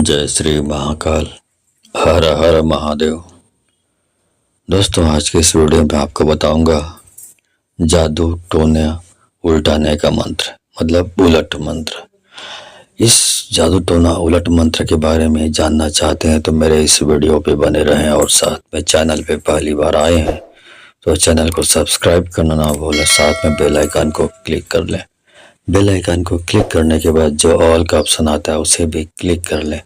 जय श्री महाकाल। हर हर महादेव। दोस्तों, आज के इस वीडियो में आपको बताऊंगा जादू टोना उल्टाने का मंत्र, मतलब उलट मंत्र। इस जादू टोना उलट मंत्र के बारे में जानना चाहते हैं तो मेरे इस वीडियो पे बने रहें, और साथ में चैनल पे पहली बार आए हैं तो चैनल को सब्सक्राइब करना ना भूलें, साथ में बेल आइकन को क्लिक कर लें। बेल आइकन को क्लिक करने के बाद जो ऑल का ऑप्शन आता है उसे भी क्लिक कर लें,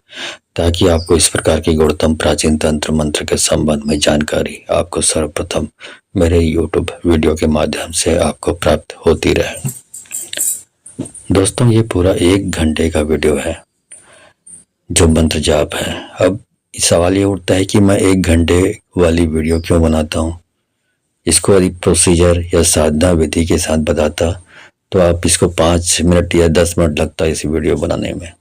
ताकि आपको इस प्रकार की गुणतम प्राचीन तंत्र मंत्र के संबंध में जानकारी आपको सर्वप्रथम मेरे YouTube वीडियो के माध्यम से आपको प्राप्त होती रहे। दोस्तों, ये पूरा 1 घंटे का वीडियो है जो मंत्र जाप है। अब सवाल ये उठता है कि मैं 1 घंटे वाली वीडियो क्यों बनाता हूँ। इसको यदि प्रोसीजर या साधना विधि के साथ बताता तो आप इसको 5 मिनट या 10 मिनट लगता है इस वीडियो बनाने में।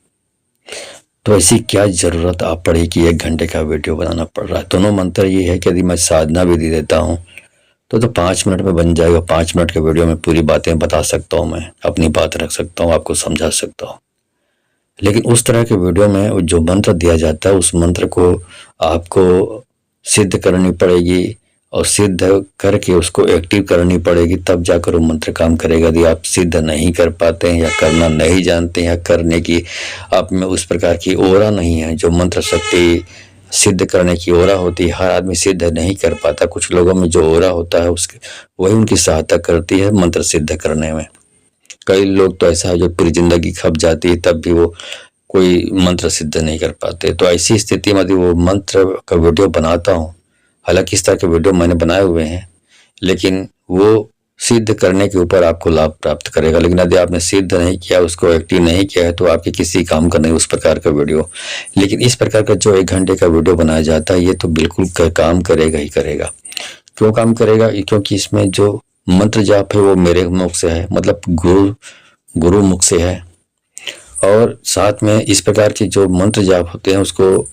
तो ऐसी क्या जरूरत आप पड़ी कि 1 घंटे का वीडियो बनाना पड़ रहा है। दोनों मंत्र ये है कि यदि मैं साधना विधि देता हूँ तो 5 मिनट में बन जाएगा। 5 मिनट के वीडियो में पूरी बातें बता सकता हूँ, मैं अपनी बात रख सकता हूँ, आपको समझा सकता हूँ। लेकिन उस तरह के वीडियो में जो मंत्र दिया जाता है उस मंत्र को आपको सिद्ध करनी पड़ेगी, और सिद्ध करके उसको एक्टिव करनी पड़ेगी, तब जाकर वो मंत्र काम करेगा। यदि आप सिद्ध नहीं कर पाते हैं या करना नहीं जानते हैं या करने की आप में उस प्रकार की ओरा नहीं है, जो मंत्र शक्ति सिद्ध करने की ओरा होती है, हर आदमी सिद्ध नहीं कर पाता। कुछ लोगों में जो ओरा होता है उसके वही उनकी सहायता करती है मंत्र सिद्ध करने में। कई लोग तो ऐसा है जो पूरी जिंदगी खप जाती है तब भी वो कोई मंत्र सिद्ध नहीं कर पाते। तो ऐसी स्थिति में यदि वो मंत्र का वीडियो बनाता हूँ, हालांकि इस तरह के वीडियो मैंने बनाए हुए हैं, लेकिन वो सिद्ध करने के ऊपर आपको लाभ प्राप्त करेगा। लेकिन यदि आपने सिद्ध नहीं किया, उसको एक्टिव नहीं किया है, तो आपके किसी काम का नहीं उस प्रकार का वीडियो। लेकिन इस प्रकार का जो 1 घंटे का वीडियो बनाया जाता है ये तो बिल्कुल काम करेगा ही करेगा। क्यों काम करेगा? क्योंकि इसमें जो मंत्र जाप है वो मेरे मुख से है, मतलब गुरु मुख से है। और साथ में इस प्रकार की जो मंत्र जाप होते हैं उसको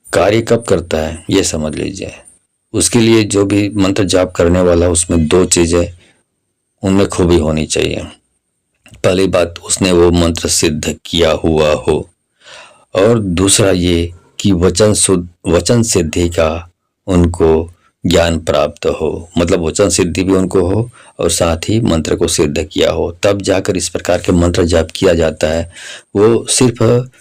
कार्य कब करता है ये समझ लीजिए। उसके लिए जो भी मंत्र जाप करने वाला उसमें 2 चीजें उनमें खूबी होनी चाहिए। पहली बात, उसने वो मंत्र सिद्ध किया हुआ हो, और दूसरा ये कि वचन सिद्धि का उनको ज्ञान प्राप्त हो, मतलब वचन सिद्धि भी उनको हो और साथ ही मंत्र को सिद्ध किया हो, तब जाकर इस प्रकार के मंत्र जाप किया जाता है। वो सिर्फ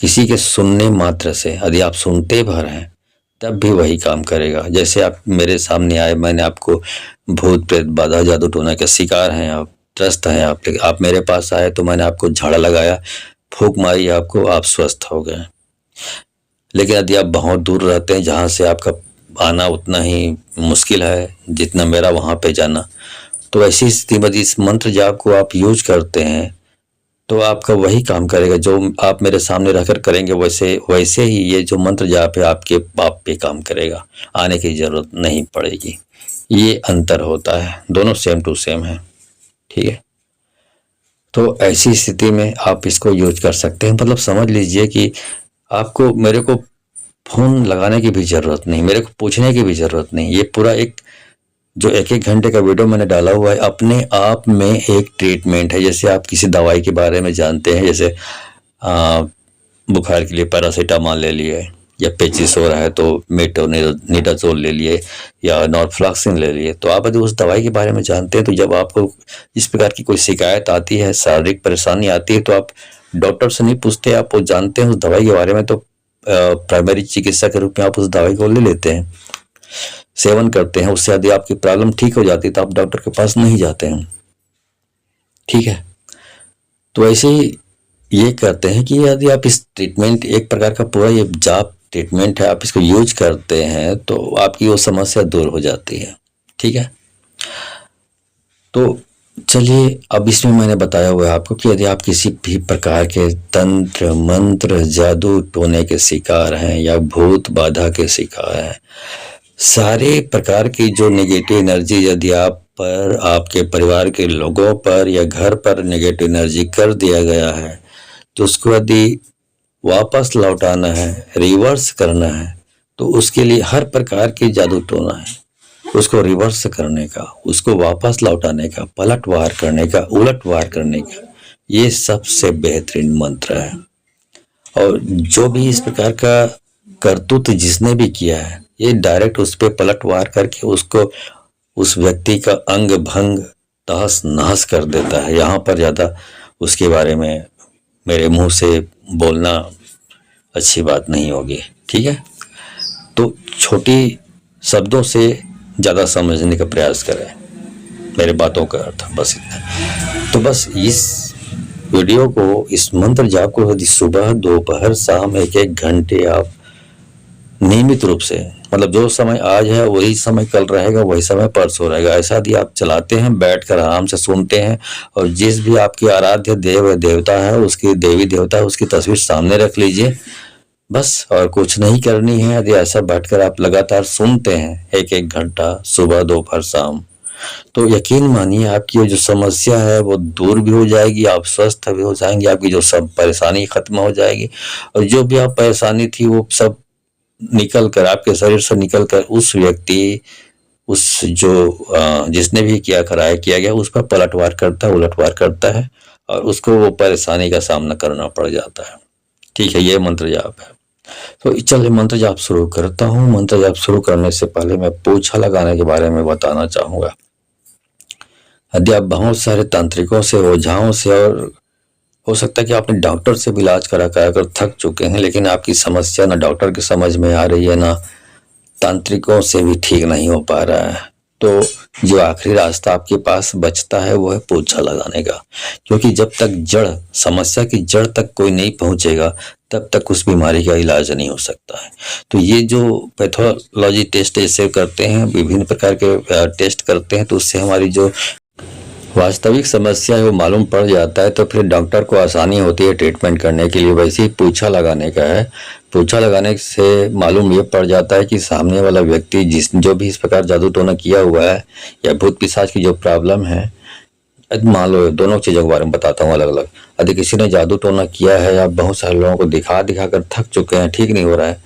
किसी के सुनने मात्र से, यदि आप सुनते भर हैं तब भी वही काम करेगा। जैसे आप मेरे सामने आए, मैंने आपको भूत प्रेत बाधा जादू टोना के शिकार हैं आप, त्रस्त हैं आप मेरे पास आए तो मैंने आपको झाड़ा लगाया, फूंक मारी आपको, आप स्वस्थ हो गए। लेकिन यदि आप बहुत दूर रहते हैं जहाँ से आपका आना उतना ही मुश्किल है जितना मेरा वहाँ पे जाना, तो ऐसी स्थिति में इस मंत्र जाप को आप यूज करते हैं तो आपका वही काम करेगा जो आप मेरे सामने रहकर करेंगे। वैसे ही ये जो मंत्र जाप है आपके आप पे काम करेगा, आने की जरूरत नहीं पड़ेगी। ये अंतर होता है, दोनों सेम टू सेम है, ठीक है। तो ऐसी स्थिति में आप इसको यूज कर सकते हैं। मतलब समझ लीजिए कि आपको मेरे को फोन लगाने की भी जरूरत नहीं, मेरे को पूछने की भी जरूरत नहीं। ये पूरा जो 1 घंटे का वीडियो मैंने डाला हुआ है अपने आप में एक ट्रीटमेंट है। जैसे आप किसी दवाई के बारे में जानते हैं, जैसे बुखार के लिए पैरासीटामोल ले लिए, या पेचिस हो रहा है तो मेटोनिडाजोल ले लिए, या नॉरफ्लॉक्सिन ले लिए। तो आप यदि उस दवाई के बारे में जानते हैं तो जब आपको इस प्रकार की कोई शिकायत आती है, शारीरिक परेशानी आती है, तो आप डॉक्टर से नहीं पूछते, आप वो जानते हैं उस दवाई के बारे में, तो प्राइमरी चिकित्सा के रूप में आप उस दवाई को ले लेते हैं, सेवन करते हैं। उससे यदि आपकी प्रॉब्लम ठीक हो जाती है तो आप डॉक्टर के पास नहीं जाते हैं, ठीक है। तो ऐसे ही ये कहते हैं कि यदि आप इस ट्रीटमेंट, एक प्रकार का पूरा ये जाप ट्रीटमेंट है, आप इसको यूज करते हैं तो आपकी वो समस्या दूर हो जाती है, ठीक है। तो चलिए, अब इसमें मैंने बताया हुआ है आपको कि यदि आप किसी भी प्रकार के तंत्र मंत्र जादू टोने के शिकार हैं या भूत बाधा के शिकार हैं, सारे प्रकार की जो नेगेटिव एनर्जी यदि आप पर, आपके परिवार के लोगों पर या घर पर नेगेटिव एनर्जी कर दिया गया है, तो उसको यदि वापस लौटाना है, रिवर्स करना है, तो उसके लिए हर प्रकार की जादू टोना है। उसको रिवर्स करने का, उसको वापस लौटाने का, पलटवार करने का, उलटवार करने का, ये सबसे बेहतरीन मंत्र है। और जो भी इस प्रकार का करतूत जिसने भी किया है, ये डायरेक्ट उस पर पलटवार करके उसको, उस व्यक्ति का अंग भंग तहस नहस कर देता है। यहाँ पर ज़्यादा उसके बारे में मेरे मुंह से बोलना अच्छी बात नहीं होगी, ठीक है। तो छोटी शब्दों से ज़्यादा समझने का प्रयास करें, मेरे बातों का अर्थ बस इतना। तो बस इस वीडियो को, इस मंत्र जाप को यदि सुबह दोपहर शाम 1-1 घंटे आप नियमित रूप से, मतलब जो समय आज है वही समय कल रहेगा, वही समय परसों रहेगा, ऐसा यदि आप चलाते हैं, बैठकर आराम से सुनते हैं, और जिस भी आपके आराध्य देव देवता है, उसकी देवी देवता है, उसकी तस्वीर सामने रख लीजिए बस, और कुछ नहीं करनी है। यदि ऐसा बैठकर आप लगातार सुनते हैं 1-1 घंटा सुबह दोपहर शाम, तो यकीन मानिए आपकी जो समस्या है वो दूर भी हो जाएगी, आप स्वस्थ भी हो जाएंगे, आपकी जो सब परेशानी खत्म हो जाएगी, और जो भी आप परेशानी थी वो सब निकल कर, आपके शरीर से निकल कर उस व्यक्ति, उस जो जिसने भी किया गया उस पर पलटवार करता है, उलटवार करता है, और उसको वो परेशानी का सामना करना पड़ जाता है। ठीक है, ये मंत्र जाप है। तो चलिए मंत्र जाप शुरू करता हूँ। मंत्र जाप शुरू करने से पहले मैं पोछा लगाने के बारे में बताना चाहूंगा। यदि आप बहुत सारे तांत्रिकों से, ओझाओं से, और हो सकता है कि आपने डॉक्टर से भी इलाज करा कर थक चुके हैं, लेकिन आपकी समस्या ना डॉक्टर की समझ में आ रही है, ना तांत्रिकों से भी ठीक नहीं हो पा रहा है, तो जो आखिरी रास्ता आपके पास बचता है वो है पोछा लगाने का। क्योंकि जब तक जड़, समस्या की जड़ तक कोई नहीं पहुंचेगा तब तक उस बीमारी का इलाज नहीं हो सकता है। तो ये जो पैथोलॉजी टेस्ट ऐसे करते हैं, विभिन्न प्रकार के टेस्ट करते हैं, तो उससे हमारी जो वास्तविक समस्या है वो मालूम पड़ जाता है, तो फिर डॉक्टर को आसानी होती है ट्रीटमेंट करने के लिए। वैसे ही पोछा लगाने का है। पोछा लगाने से मालूम ये पड़ जाता है कि सामने वाला व्यक्ति जो भी इस प्रकार जादू टोना किया हुआ है, या भूत पिशाच की जो प्रॉब्लम है, मान लो दोनों चीज़ों के बारे में बताता हूँ अलग अलग। यदि किसी ने जादू टोना किया है, या बहुत सारे लोगों को दिखा दिखा कर थक चुके हैं, ठीक नहीं हो रहा है,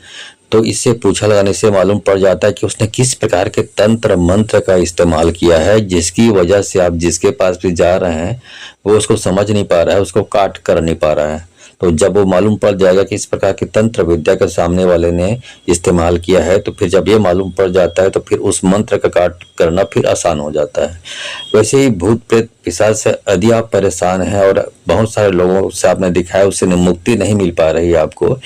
तो इससे पोछा लगाने से मालूम पड़ जाता है कि उसने किस प्रकार के तंत्र मंत्र का इस्तेमाल किया है, जिसकी वजह से आप जिसके पास भी जा रहे हैं वो उसको समझ नहीं पा रहा है, उसको काट कर नहीं पा रहा है। तो जब वो मालूम पड़ जाएगा कि इस प्रकार की तंत्र विद्या के सामने वाले ने इस्तेमाल किया है, तो फिर जब ये मालूम पड़ जाता है तो फिर उस मंत्र का काट करना फिर आसान हो जाता है। वैसे ही भूत प्रेत पिशाच से यदि आप परेशान हैं, और बहुत सारे लोगों से आपने दिखाया उससे मुक्ति नहीं मिल पा रही है आपको,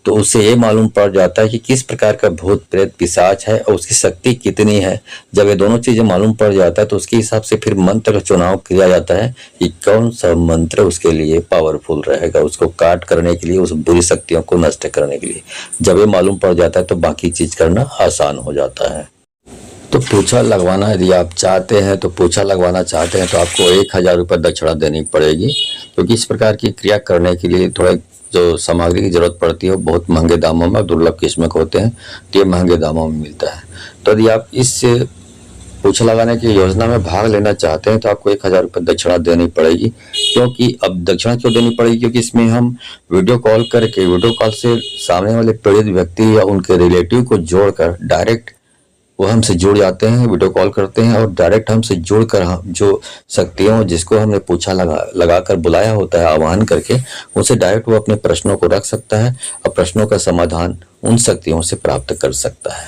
तो उससे ये मालूम पड़ जाता है कि किस प्रकार का भूत प्रेत पिशाच है और उसकी शक्ति कितनी है। जब ये दोनों चीजें मालूम पड़ जाता है तो उसके हिसाब से फिर मंत्र का चुनाव किया जाता है कि कौन सा मंत्र उसके लिए पावरफुल रहेगा, उसको काट करने के लिए, उस बुरी शक्तियों को नष्ट करने के लिए। जब ये मालूम पड़ जाता है तो बाकी चीज करना आसान हो जाता है। तो पोछा लगवाना यदि आप चाहते हैं, तो पोछा लगवाना चाहते हैं तो आपको 1000 रुपये दक्षिणा देनी पड़ेगी, क्योंकि इस प्रकार की क्रिया करने के लिए थोड़ा जो सामग्री की जरूरत पड़ती है वो बहुत महंगे दामों में, दुर्लभ किस्म के होते हैं, तो ये महंगे दामों में मिलता है। तो यदि आप इस पोछा लगाने की योजना में भाग लेना चाहते हैं तो आपको 1000 रुपये दक्षिणा देनी पड़ेगी। क्योंकि अब दक्षिणा क्यों देनी पड़ेगी? क्योंकि इसमें हम वीडियो कॉल करके, वीडियो कॉल से सामने वाले पीड़ित व्यक्ति या उनके रिलेटिव को जोड़कर डायरेक्ट वो हमसे जुड़ जाते हैं, वीडियो कॉल करते हैं, और डायरेक्ट हमसे जुड़कर हम जो शक्तियों, जिसको हमने पोछा लगा कर बुलाया होता है आह्वान करके, उनसे डायरेक्ट वो अपने प्रश्नों को रख सकता है और प्रश्नों का समाधान उन शक्तियों से प्राप्त कर सकता है।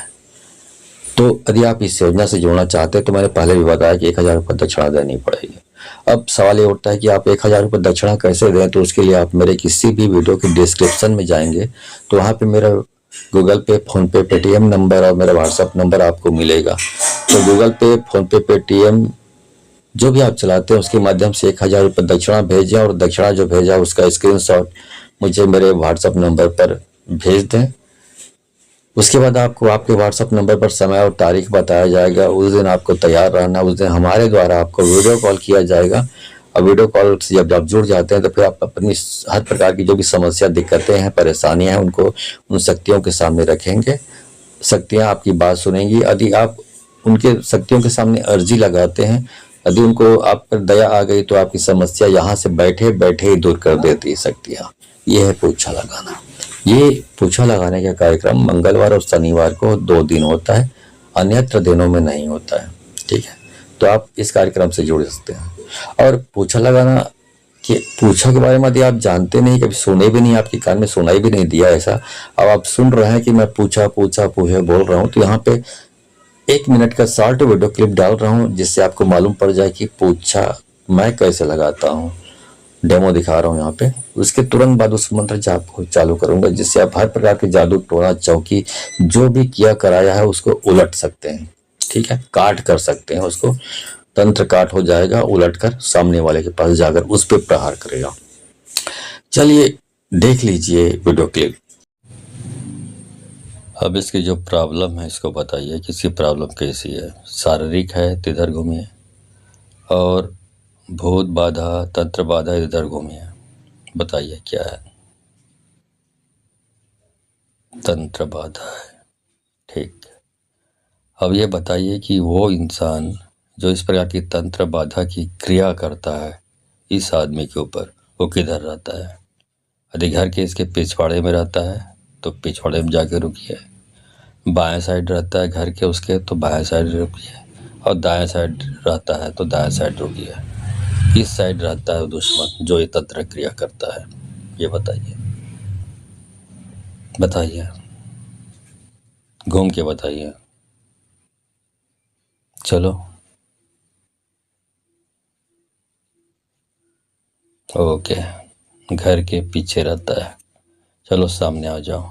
तो यदि आप इस योजना से जुड़ना चाहते हैं तो मैंने पहले भी बताया कि 1000 रुपये दक्षिणा देनी पड़ेगी। अब सवाल ये उठता है कि आप 1000 रुपये दक्षिणा कैसे दें? तो उसके लिए आप मेरे किसी भी वीडियो के डिस्क्रिप्शन में जाएंगे तो वहाँ पे मेरा गूगल पे, फोन पे, पेटीएम नंबर और मेरा व्हाट्सएप नंबर आपको मिलेगा। तो गूगल पे, फोन पे, पेटीएम जो भी आप चलाते हैं उसके माध्यम से 1000 रुपये दक्षिणा भेजें, और दक्षिणा जो भेजा उसका स्क्रीनशॉट मुझे मेरे व्हाट्सएप नंबर पर भेज दें। उसके बाद आपको आपके व्हाट्सएप नंबर पर समय और तारीख बताया जाएगा। उस दिन आपको तैयार रहना, उस दिन हमारे द्वारा आपको वीडियो कॉल किया जाएगा, और वीडियो कॉल से जब आप जुड़ जाते हैं तो फिर आप अपनी हर प्रकार की जो भी समस्या, दिक्कतें हैं, परेशानियां हैं, उनको उन शक्तियों के सामने रखेंगे। शक्तियां आपकी बात सुनेंगी। यदि आप उनके शक्तियों के सामने अर्जी लगाते हैं, यदि उनको आप पर दया आ गई तो आपकी समस्या यहाँ से बैठे बैठे ही दूर कर देती है शक्तियाँ। ये है पोछा लगाना। ये पोछा लगाने का कार्यक्रम मंगलवार और शनिवार को 2 दिन होता है, अन्यत्र दिनों में नहीं होता है। ठीक है, तो आप इस कार्यक्रम से जुड़ सकते हैं। और पोछा लगाना कि पूछा के बारे में यदि आप जानते नहीं, कभी सुने भी नहीं, आपके कान में सुनाई भी नहीं दिया ऐसा, अब आप सुन रहे हैं कि मैं पूछा पूछा पूछे बोल रहा हूँ, तो यहाँ पे 1 मिनट का शॉर्ट वीडियो क्लिप डाल रहा हूँ जिससे आपको मालूम पड़ जाए कि पूछा मैं कैसे लगाता हूँ। डेमो दिखा रहा हूँ यहाँ पे। उसके तुरंत बाद उस मंत्र जाप को चालू करूंगा जिससे आप हर प्रकार के जादू टोना चौकी जो भी किया कराया है उसको उलट सकते हैं। ठीक है, काट कर सकते हैं उसको, तंत्र काट हो जाएगा, उलट कर सामने वाले के पास जाकर उस पर प्रहार करेगा। चलिए देख लीजिए वीडियो क्लिप। अब इसकी जो प्रॉब्लम है इसको बताइए कि इसकी प्रॉब्लम कैसी है। शारीरिक है तो इधर घूमिए, और भूत बाधा तंत्र बाधा इधर घूमिए, बताइए क्या है। तंत्र बाधा है, ठीक। अब ये बताइए कि वो इंसान जो इस प्रकार की तंत्र बाधा की क्रिया करता है इस आदमी के ऊपर, वो किधर रहता है। यदि घर के इसके पिछवाड़े में रहता है तो पिछवाड़े में जाके रुकिए, बाएं साइड रहता है घर के उसके तो बाएं साइड रुकिए, और दाएं साइड रहता है तो दाएं साइड रुकिए। इस साइड रहता है दुश्मन जो ये तंत्र क्रिया करता है, ये बताइए, बताइए, घूम के बताइए। चलो, ओके, घर के पीछे रहता है। चलो सामने आ जाओ।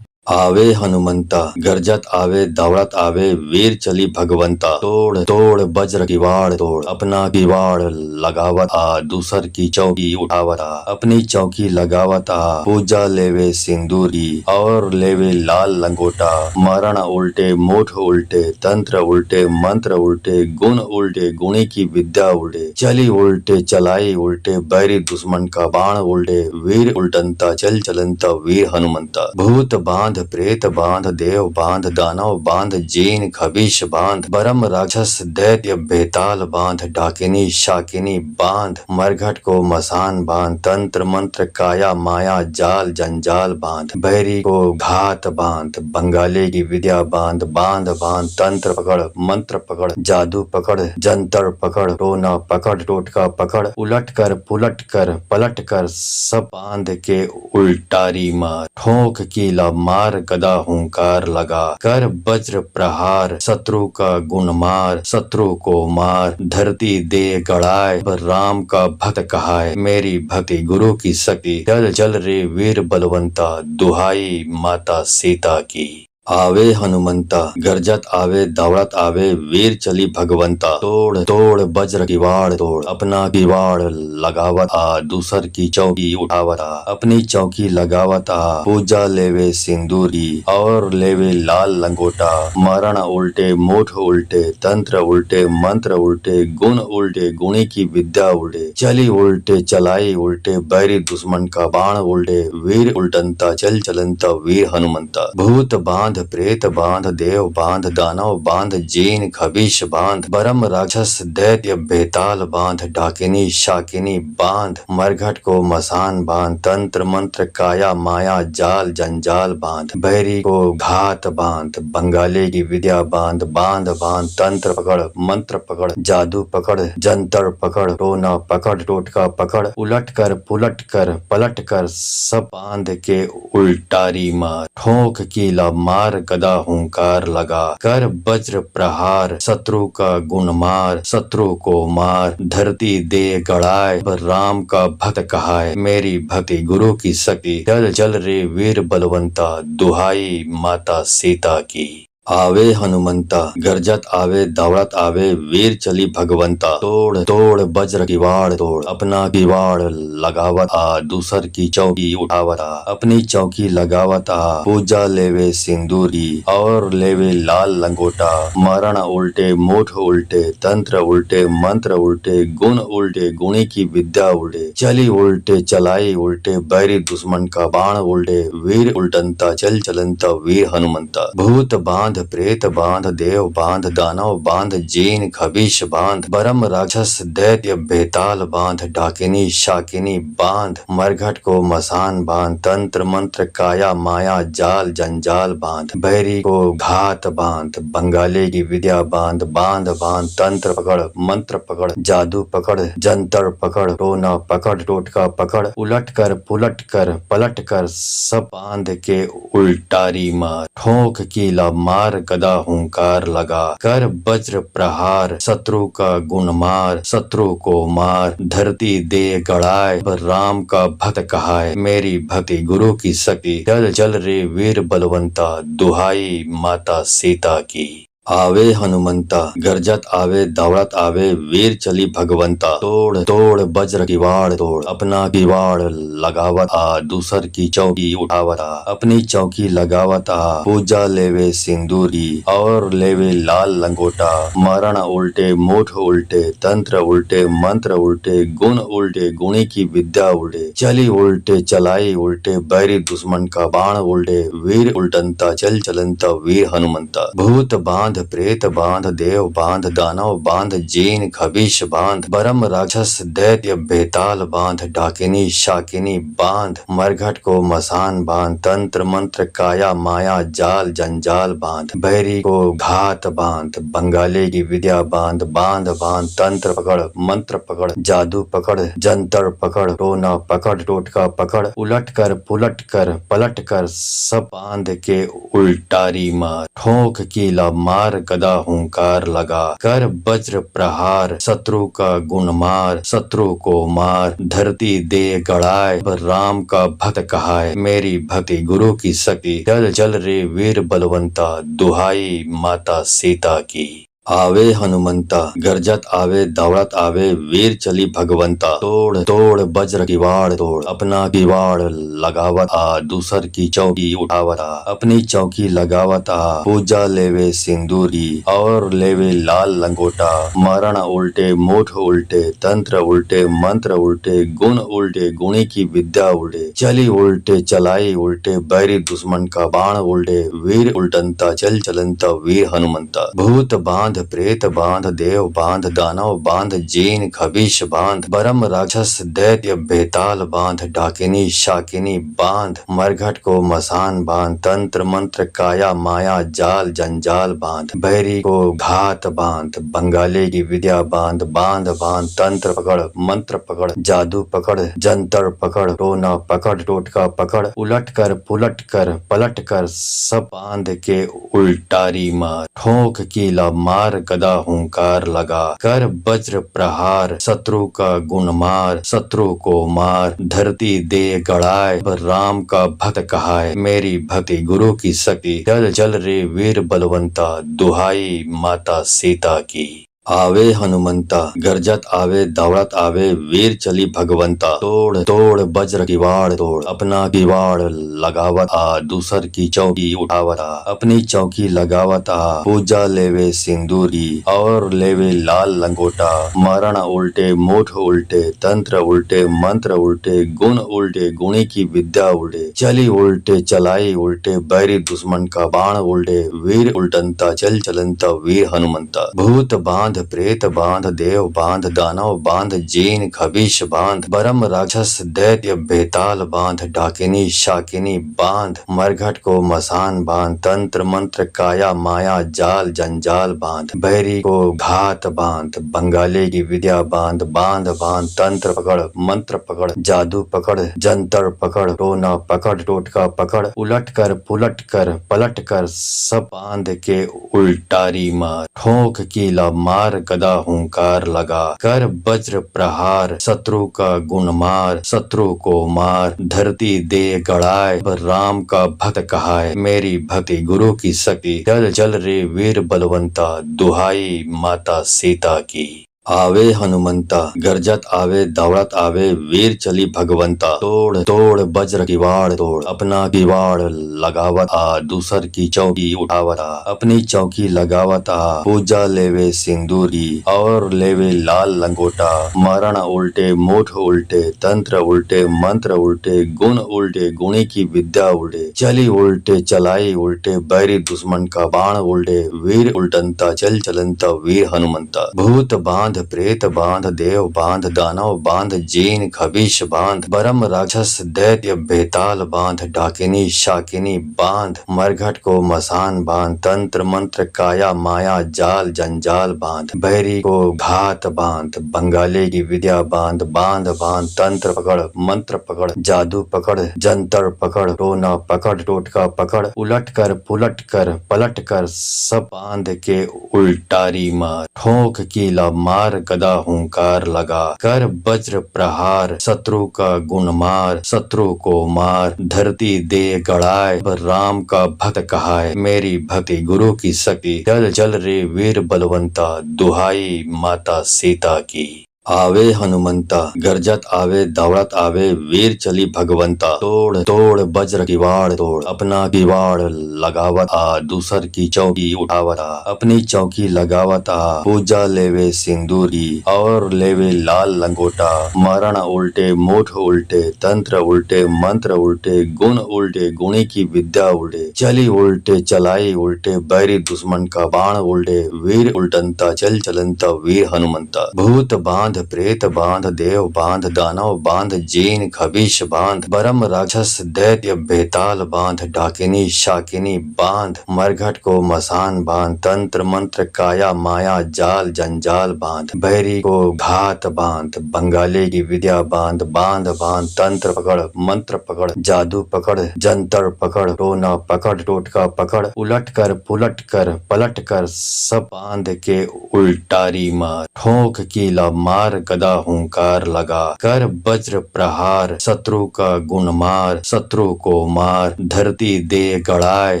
आवे हनुमंता, गरजत आवे दौड़त आवे, वीर चली भगवंता, तोड़ तोड़ वज्र किवाड़ तोड़, अपना किवाड़ लगावत आ, दूसर की चौकी उठावत आ, अपनी चौकी लगावत आ, पूजा लेवे सिंदूर की और लेवे लाल लंगोटा, मरण उल्टे मुठ उल्टे, तंत्र उल्टे मंत्र उल्टे, गुण उल्टे गुणी की विद्या उल्टे, चली उल्टे चलाई उल्टे, बैरी दुश्मन का बाण उल्टे, वीर उल्टनता चल चलनता वीर हनुमंता, भूत बांध प्रेत बांध देव बांध दानव बांध जीन खबीश बांध, बरम राक्षस दैत्य बेताल बांध, डाकिनी शाकिनी बांध, मरघट को मसान बांध, तंत्र मंत्र काया माया जाल जंजाल बांध, भैरी को घात बांध, बंगाली की विद्या बांध, बांध बांध, तंत्र पकड़ मंत्र पकड़, जादू पकड़, जंतर पकड़, टोना पकड़, टोटका पकड़, उलट कर पुलट कर पलट कर, सब बांध के उल्टारी मार, ठोक कीला मार, गदा हुंकार लगा, कर वज्र प्रहार, शत्रु का गुण मार, शत्रु को मार, धरती दे गड़ाए, राम का भक्त कहाए, मेरी भक्ति गुरु की शक्ति, चल चल रे वीर बलवंता, दुहाई माता सीता की। आवे हनुमंता, गरजत आवे दौड़त आवे, वीर चली भगवंता, तोड़ तोड़ वज्र किवाड़ तोड़, अपना किवाड़ लगावत आ, दूसर की चौकी उठावत आ, अपनी चौकी लगावत आ, पूजा लेवे सिंदूर की और लेवे लाल लंगोटा, मरण उल्टे मुठ उल्टे, तंत्र उल्टे मंत्र उल्टे, गुण उल्टे गुणी की विद्या उल्टे, चली उल्टे चलाई उल्टे, बैरी दुश्मन का बाण उल्टे, वीर उल्टनता चल चलनता वीर हनुमंता, भूत बांध प्रेत बांध देव बांध दानव बांध, जीन खबीश बांध, बरम राक्षस दैत्य बेताल बांध, डाकिनी शाकिनी बांध, मरघट को मसान बांध, तंत्र मंत्र काया माया जाल जंजाल बांध, भैरी को घात बांध, बंगाली की विद्या बांध, बांध बांध, तंत्र पकड़ मंत्र पकड़, जादू पकड़, जंतर पकड़, टोना पकड़, टोटका पकड़, उलट कर पुलट कर पलट कर, सब बांध के उल्टारी मार, ठोक कीला मार, गदा हुंकार लगा, कर वज्र प्रहार, शत्रु का गुण मार, शत्रु को मार, धरती दे गड़ाए, राम का भक्त कहाए, मेरी भक्ति गुरु की शक्ति, चल चल रे वीर बलवंता, दुहाई माता सीता की। आवे हनुमंता, गरजत आवे दौड़त आवे, वीर चली भगवंता, तोड़ तोड़ वज्र किवाड़ तोड़, अपना किवाड़ लगावत आ, दूसर की चौकी उठावत आ, अपनी चौकी लगावत आ, पूजा लेवे सिंदूर की और लेवे लाल लंगोटा, मरण उल्टे मुठ उल्टे, तंत्र उल्टे मंत्र उल्टे, गुण उल्टे गुणी की विद्या उल्टे, चली उल्टे चलाई उल्टे, बैरी दुश्मन का बाण उल्टे, वीर उल्टनता चल चलनता वीर हनुमंता, भूत बांध प्रेत बांध देव बांध दानव बांध जीन खबीश बांध बरम राक्षस दैत्य बेताल बांध डाकिनी शाकिनी बांध मरघट को मसान बांध तंत्र मंत्र काया माया जाल जंजाल बांध बैरी को घात बांध बंगाली की विद्या बांध बांध बांध तंत्र पकड़ मंत्र पकड़ जादू पकड़ जंतर पकड़ टोना पकड़ टोटका पकड़ उलट कर पुलट कर पलट कर सब बांध के उल्टारी मार ठोक कीला मार गदा हुंकार लगा कर वज्र प्रहार शत्रु का गुण मार शत्रु को मार धरती दे गड़ाए राम का भक्त कहाए मेरी भक्ति गुरु की शक्ति चल चल रे वीर बलवंता दुहाई माता सीता की। आवे हनुमंता गरजत आवे दौड़त आवे वीर चली भगवंता तोड़ तोड़ वज्र किवाड़ तोड़ अपना किवाड़ लगावत आ दूसर की चौकी उठावत आ अपनी चौकी लगावत आ पूजा लेवे सिंदूरी और लेवे लाल लंगोटा मरण उल्टे मुठ उल्टे तंत्र उल्टे मंत्र उल्टे गुण उल्टे गुणी की विद्या उल्टे चली उल्टे चलाई उल्टे बैरी दुश्मन का बाण उल्टे वीर उल्टनता चल चलनता वीर हनुमंता भूत बांध प्रेत बांध देव बांध दानव बांध जीन खबीश बांध बरम राक्षस दैत्य बेताल बांध डाकिनी शाकिनी बांध मरघट को मसान बांध तंत्र मंत्र काया माया जाल जंजाल बांध बैरी को घात बांध बंगाली की विद्या बांध बांध बांध तंत्र पकड़ मंत्र पकड़ जादू पकड़ जंतर पकड़ टोना पकड़ टोटका पकड़ उलट कर पुलट कर पलट कर सब बांध के उल्टारी मार ठोक कीला मार गदा हुंकार लगा कर वज्र प्रहार शत्रु का गुण मार शत्रु को मार धरती दे गड़ाए राम का भक्त कहाए मेरी भक्ति गुरु की शक्ति चल चल रे वीर बलवंता दुहाई माता सीता की। आवे हनुमंता गरजत आवे दौड़त आवे वीर चली भगवंता तोड़ तोड़ वज्र किवाड़ तोड़ अपना किवाड़ लगावत आ दूसर की चौकी उठावत आ अपनी चौकी लगावत आ पूजा लेवे सिंदूरी और लेवे लाल लंगोटा मरण उल्टे मुठ उल्टे तंत्र उल्टे मंत्र उल्टे गुण उल्टे गुणी की विद्या उल्टे चली उल्टे चलाई उल्टे बैरी दुश्मन का बाण उल्टे वीर उल्टनता चल चलनता वीर हनुमंता भूत बांध प्रेत बांध देव बांध दानव बांध जीन खबीश बांध बरम राक्षस दैत्य बेताल बांध डाकिनी शाकिनी बांध मरघट को मसान बांध तंत्र मंत्र काया माया जाल जंजाल बांध बैरी को घात बांध बंगाली की विद्या बांध बांध बांध तंत्र पकड़ मंत्र पकड़ जादू पकड़ जंतर पकड़ टोना पकड़ टोटका पकड़ उलट कर पुलट कर पलट कर सब बांध के उल्टारी मार ठोक कीला मार गदा हुंकार लगा कर वज्र प्रहार शत्रु का गुण मार शत्रु को मार धरती दे गड़ाए राम का भक्त कहाए मेरी भक्ति गुरु की शक्ति चल चल रे वीर बलवंता दुहाई माता सीता की। आवे हनुमंता गरजत आवे दौड़त आवे वीर चली भगवंता तोड़ तोड़ वज्र किवाड़ तोड़ अपना किवाड़ लगावत आ दूसर की चौकी उठावत आ अपनी चौकी लगावत आ पूजा लेवे सिंदूरी और लेवे लाल लंगोटा मरण उल्टे मुठ उल्टे तंत्र उल्टे मंत्र उल्टे गुण उल्टे गुणी की विद्या उल्टे चली उल्टे चलाई उल्टे बैरी दुश्मन का बाण उल्टे वीर उल्टनता चल चलनता वीर हनुमंता भूत बांध प्रेत बांध देव बांध दानव बांध जीन खबीश बांध बरम राक्षस दैत्य बेताल बांध डाकिनी शाकिनी बांध मरघट को मसान बांध तंत्र मंत्र काया माया जाल जंजाल बांध बैरी को घात बांध बंगाली की विद्या बांध बांध बांध तंत्र पकड़ मंत्र पकड़ जादू पकड़ जंतर पकड़ टोना पकड़ टोटका पकड़ उलट कर पुलट कर पलट कर सब बांध के उल्टारी मार ठोक कीला मार गदा हुंकार लगा कर वज्र प्रहार शत्रु का गुण मार शत्रु को मार धरती दे गड़ाए राम का भक्त कहाए मेरी भक्ति गुरु की शक्ति चल चल रे वीर बलवंता दुहाई माता सीता की। आवे हनुमंता गरजत आवे दौड़त आवे वीर चली भगवंता तोड़ तोड़ वज्र किवाड़ तोड़ अपना किवाड़ लगावत आ दूसर की चौकी उठावत आ अपनी चौकी लगावत आ पूजा लेवे सिंदूर की और लेवे लाल लंगोटा मरण उल्टे मुठ उल्टे तंत्र उल्टे मंत्र उल्टे गुण उल्टे गुणी की विद्या उल्टे चली उल्टे चलाई उल्टे बैरी दुश्मन का बाण उल्टे वीर उल्टनता चल चलनता वीर हनुमंता भूत बांध प्रेत बांध देव बांध दानव बांध जीन खबीश बांध बरम राक्षस दैत्य बेताल बांध डाकिनी शाकिनी बांध मरघट को मसान बांध तंत्र मंत्र काया माया जाल जंजाल बांध बहरी को घात बांध बंगाली की विद्या बांध बांध बांध तंत्र पकड़ मंत्र पकड़ जादू पकड़ जंतर पकड़ टोना पकड़ टोटका पकड़ उलट कर पुलट कर पलट कर सब बांध के उल्टारी मार ठोक कीला मार गदा हुंकार लगा कर वज्र प्रहार शत्रु का गुण मार शत्रु को मार धरती दे गड़ाए राम का भक्त कहाए मेरी भक्ति गुरु की शक्ति चल चल रे वीर बलवंता दुहाई माता सीता की। आवे हनुमंता गरजत आवे दौड़त आवे वीर चली भगवंता तोड़ तोड़ वज्र किवाड़ तोड़ अपना किवाड़ लगावत आ दूसर की चौकी उठावत आ अपनी चौकी लगावत आ पूजा लेवे सिंदूर की और लेवे लाल लंगोटा मरण उल्टे मुठ उल्टे तंत्र उल्टे मंत्र उल्टे गुण उल्टे गुणी की विद्या उल्टे चली उल्टे चलाई उल्टे बैरी दुश्मन का बाण उल्टे वीर उल्टनता चल चलनता वीर हनुमंता भूत बांध प्रेत बांध देव बांध दानव बांध जीन खबीश बांध बरम राक्षस दैत्य बेताल बांध डाकिनी शाकिनी बांध मरघट को मसान बांध तंत्र मंत्र काया माया जाल जंजाल बांध बहरी को घात बांध बंगाली की विद्या बांध बांध बांध तंत्र पकड़ मंत्र पकड़ जादू पकड़ जंतर पकड़ टोना पकड़ टोटका पकड़ उलट कर पुलट कर पलट कर सब बांध के उल्टारी मार ठोक कीला मार गदा हुंकार लगा कर वज्र प्रहार शत्रु का गुण मार शत्रु को मार धरती दे गड़ाए